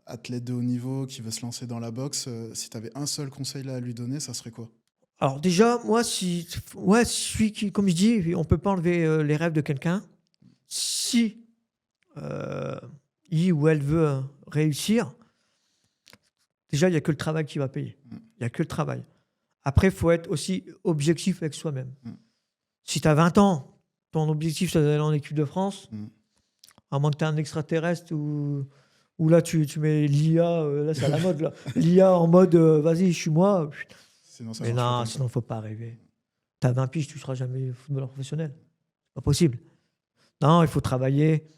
athlète de haut niveau qui veut se lancer dans la boxe, si tu avais un seul conseil là à lui donner, ça serait quoi? Alors déjà, moi, comme je dis, on ne peut pas enlever les rêves de quelqu'un. Si il ou elle veut réussir, déjà, il n'y a que le travail qui va payer. Il n'y a que le travail. Après, il faut être aussi objectif avec soi-même. Si tu as 20 ans, ton objectif, c'est d'aller en équipe de France, à moins que tu aies un extraterrestre ou là, tu mets l'IA, là, c'est à la mode, là. L'IA en mode, vas-y, je suis moi. Mais non, sinon, il ne faut pas rêver. Tu as 20 piges, tu ne seras jamais footballeur professionnel. C'est pas possible. Non, il faut travailler.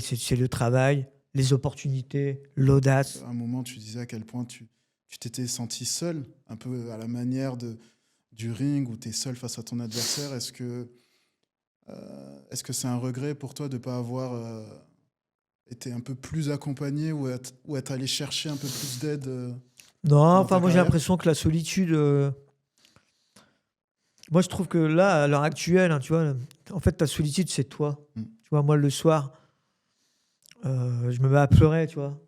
C'est le travail, les opportunités, l'audace. À un moment, tu disais à quel point tu t'étais senti seul, un peu à la manière du ring où tu es seul face à ton adversaire. Est-ce que c'est un regret pour toi de ne pas avoir été un peu plus accompagné ou être allé chercher un peu plus d'aide Non, enfin, moi j'ai l'impression que la solitude. Moi je trouve que là, à l'heure actuelle, tu vois, en fait, ta solitude, c'est toi. Tu vois, moi le soir, je me mets à pleurer, tu vois.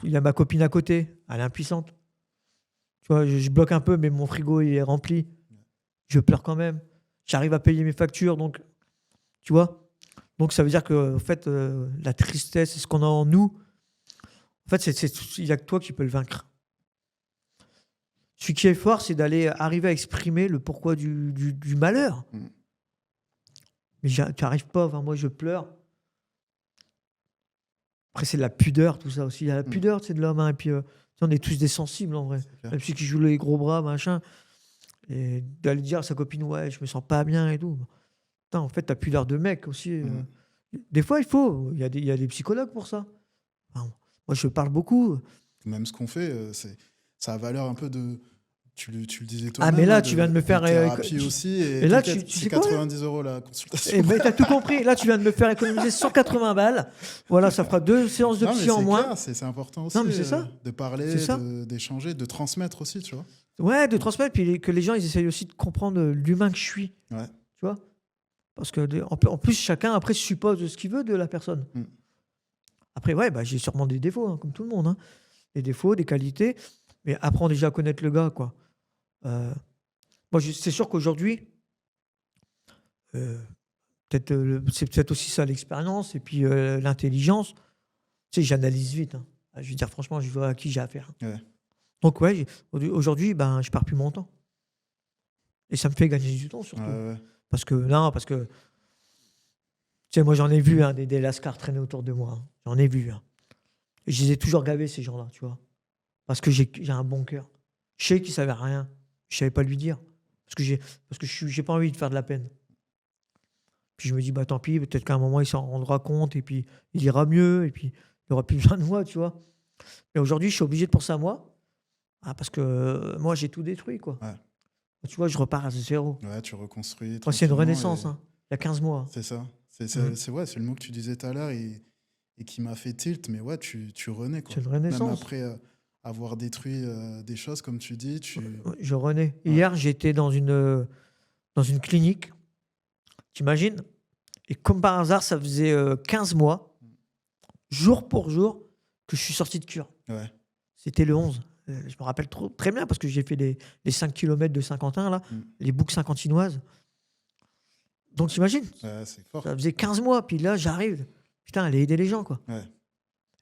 Il y a ma copine à côté, elle est impuissante. Tu vois, je bloque un peu, mais mon frigo il est rempli. Je pleure quand même. J'arrive à payer mes factures, donc, tu vois. Donc ça veut dire que en fait, la tristesse, c'est ce qu'on a en nous. En fait, il n'y a que toi qui peux le vaincre. Ce qui est fort, c'est d'aller arriver à exprimer le pourquoi du malheur. Mais tu n'arrives pas. Enfin, moi, je pleure. Après, c'est de la pudeur, tout ça aussi. Il y a la pudeur, c'est de l'homme. Hein, et puis, on est tous des sensibles, en vrai. Même celui qui joue les gros bras, machin. Et d'aller dire à sa copine, ouais, je me sens pas bien et tout. Putain, en fait, t'as pudeur de mec aussi. Des fois, il y a des psychologues pour ça. Enfin, moi, je parle beaucoup. Même ce qu'on fait, ça a valeur un peu de... Tu le disais toi-même. Ah, mais là, tu viens de me faire... thérapie aussi. Et là, tu sais 90 € la consultation. Et t'as tout compris. Là, tu viens de me faire économiser 180 balles. Voilà, ça fera 2 séances de psy en moins. C'est important aussi de parler, d'échanger, de transmettre aussi, tu vois. Ouais, de transmettre, puis que les gens ils essayent aussi de comprendre l'humain que je suis. Ouais. Tu vois. Parce que en plus, chacun après suppose ce qu'il veut de la personne. Après, ouais, j'ai sûrement des défauts, hein, comme tout le monde. Hein. Des défauts, des qualités. Mais apprends déjà à connaître le gars, quoi. Moi, c'est sûr qu'aujourd'hui, c'est peut-être aussi ça l'expérience et puis l'intelligence. Tu sais, j'analyse vite. Hein. Je veux dire, franchement, je vois à qui j'ai affaire. Ouais. Donc, ouais, aujourd'hui, je perds plus mon temps. Et ça me fait gagner du temps, surtout. Ouais. Parce que, tu sais, moi, j'en ai vu des lascars traîner autour de moi. Hein. J'en ai vu. Hein. Et je les ai toujours gavés, ces gens-là, tu vois. Parce que j'ai un bon cœur. Je sais qu'ils ne savaient rien. Je ne savais pas lui dire. Parce que j'ai pas envie de faire de la peine. Puis je me dis, tant pis, peut-être qu'à un moment, il s'en rendra compte et puis il ira mieux et puis il n'aura plus besoin de moi, tu vois. Mais aujourd'hui, je suis obligé de penser à moi. Parce que moi, j'ai tout détruit, quoi. Ouais. Tu vois, je repars à zéro. Ouais, tu reconstruis. Moi, c'est une renaissance, hein. Il y a 15 mois. C'est ça. C'est le mot que tu disais tout à l'heure et qui m'a fait tilt. Mais ouais, tu renais, quoi. C'est une renaissance. Même après avoir détruit des choses, comme tu dis. Je renais. Ouais. Hier, j'étais dans une clinique. T'imagines ? Et comme par hasard, ça faisait 15 mois, jour pour jour, que je suis sorti de cure. Ouais. C'était le 11. Je me rappelle très bien parce que j'ai fait les 5 km de Saint-Quentin, là, les boucles saint-quentinoises. Donc, t'imagines ? Ouais, c'est fort. Ça faisait 15 mois, puis là, j'arrive. Putain, aller aider les gens, quoi. Ouais.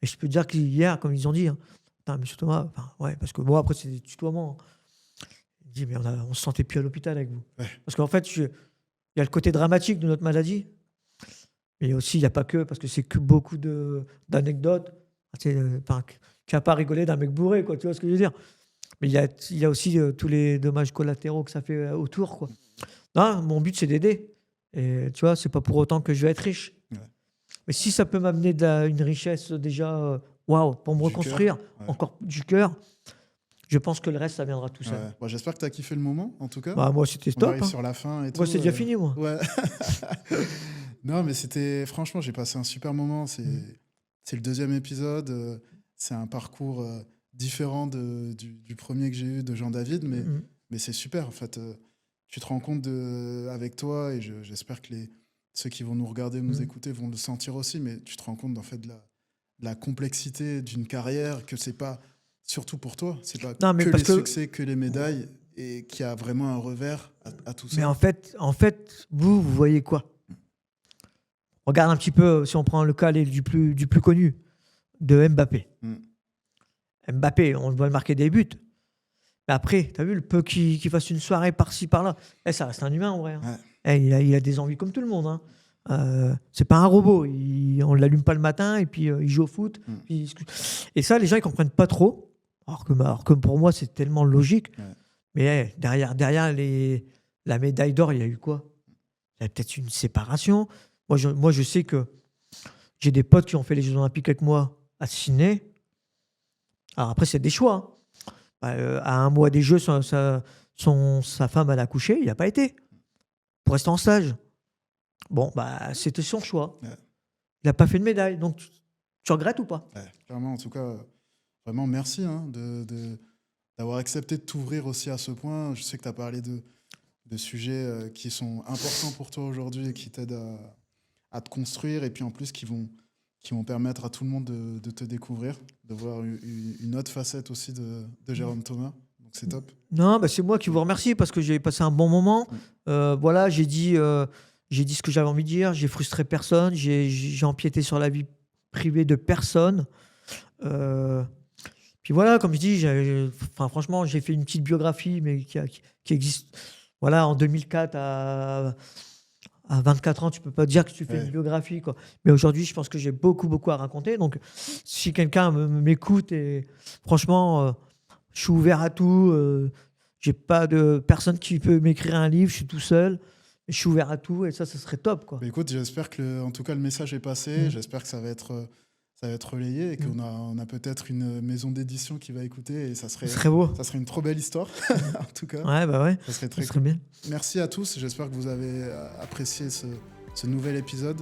Et je peux te dire qu'hier, comme ils ont dit, putain, monsieur Thomas, ouais, parce que moi, après, c'est des tutoiements. Il dit, mais on se sentait plus à l'hôpital avec vous. Ouais. Parce qu'en fait, il y a le côté dramatique de notre maladie, mais aussi, il n'y a pas que, parce que c'est que beaucoup d'anecdotes. Tu n'as pas rigolé d'un mec bourré, quoi, tu vois ce que je veux dire. Mais il y a aussi tous les dommages collatéraux que ça fait autour, quoi. Non, mon but, c'est d'aider. Et tu vois, c'est pas pour autant que je vais être riche. Ouais. Mais si ça peut m'amener une richesse déjà, waouh, pour me reconstruire, encore du cœur, je pense que le reste, ça viendra tout seul. Ouais. Bon, j'espère que tu as kiffé le moment, en tout cas. Moi, c'était top. On arrive sur la fin et tout. Moi, c'est déjà fini, moi. Ouais. Non, mais franchement, j'ai passé un super moment. C'est le 2e épisode. C'est un parcours différent du premier que j'ai eu de Jean-David, mais c'est super, en fait. Tu te rends compte avec toi, et j'espère que ceux qui vont nous regarder, nous écouter, vont le sentir aussi, mais tu te rends compte, en fait, de la complexité d'une carrière, que c'est pas, surtout pour toi, c'est pas que les succès, que les médailles, et qu'il y a vraiment un revers à tout ça. Mais en fait, vous voyez quoi ? Regarde un petit peu, si on prend le cas du plus connu, de Mbappé. Mbappé, on le voit marquer des buts. Mais après, t'as vu, le peu qu'il fasse une soirée par-ci, par-là, ça reste un humain en vrai. Ouais. Il a des envies comme tout le monde. Hein. C'est pas un robot. On ne l'allume pas le matin et puis il joue au foot. Et ça, les gens, ils comprennent pas trop. Alors que pour moi, c'est tellement logique. Ouais. Mais derrière la médaille d'or, il y a eu quoi? Il y a peut-être une séparation. Moi, je sais que j'ai des potes qui ont fait les Jeux Olympiques avec moi à Sydney. Alors après, c'est des choix. À un mois des Jeux, sa femme, elle a accouché. Il n'a pas été. Pour rester en stage. Bon, c'était son choix. Ouais. Il n'a pas fait de médaille. Donc, tu regrettes ou pas? Ouais, clairement, en tout cas, vraiment merci d'avoir accepté de t'ouvrir aussi à ce point. Je sais que tu as parlé de sujets qui sont importants pour toi aujourd'hui et qui t'aident à te construire et puis en plus qui vont permettre à tout le monde de te découvrir, de voir une autre facette aussi de Jérôme Thomas. Donc c'est top. Non, c'est moi qui vous remercie parce que j'ai passé un bon moment. Voilà, j'ai dit ce que j'avais envie de dire. J'ai frustré personne. J'ai empiété sur la vie privée de personne. Puis voilà, comme je dis, franchement, j'ai fait une petite biographie mais qui existe. Voilà, en 2004 à 24 ans, tu peux pas dire que tu fais une biographie, quoi. Mais aujourd'hui, je pense que j'ai beaucoup à raconter. Donc, si quelqu'un m'écoute, et franchement, je suis ouvert à tout. J'ai pas de personne qui peut m'écrire un livre. Je suis tout seul. Je suis ouvert à tout et ça serait top, quoi. Mais écoute, j'espère que en tout cas le message est passé. J'espère que ça va être relayé et qu'on a peut-être une maison d'édition qui va écouter et ça serait beau. Ça serait une trop belle histoire, en tout cas. Ouais. Ça serait très cool. Bien. Merci à tous. J'espère que vous avez apprécié ce nouvel épisode.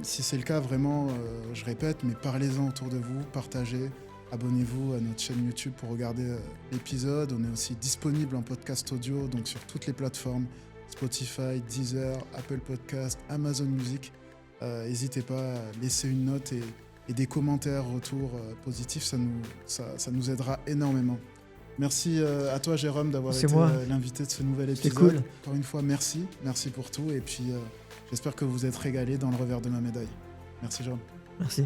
Si c'est le cas, vraiment, je répète, mais parlez-en autour de vous, partagez, abonnez-vous à notre chaîne YouTube pour regarder l'épisode. On est aussi disponible en podcast audio, donc sur toutes les plateformes, Spotify, Deezer, Apple Podcast, Amazon Music. N'hésitez pas à laisser une note et des commentaires, retours positifs, ça nous aidera énormément. Merci à toi Jérôme d'avoir été l'invité de ce nouvel épisode. C'est cool. Encore une fois, merci pour tout et puis j'espère que vous êtes régalés dans le revers de ma médaille. Merci Jérôme. Merci.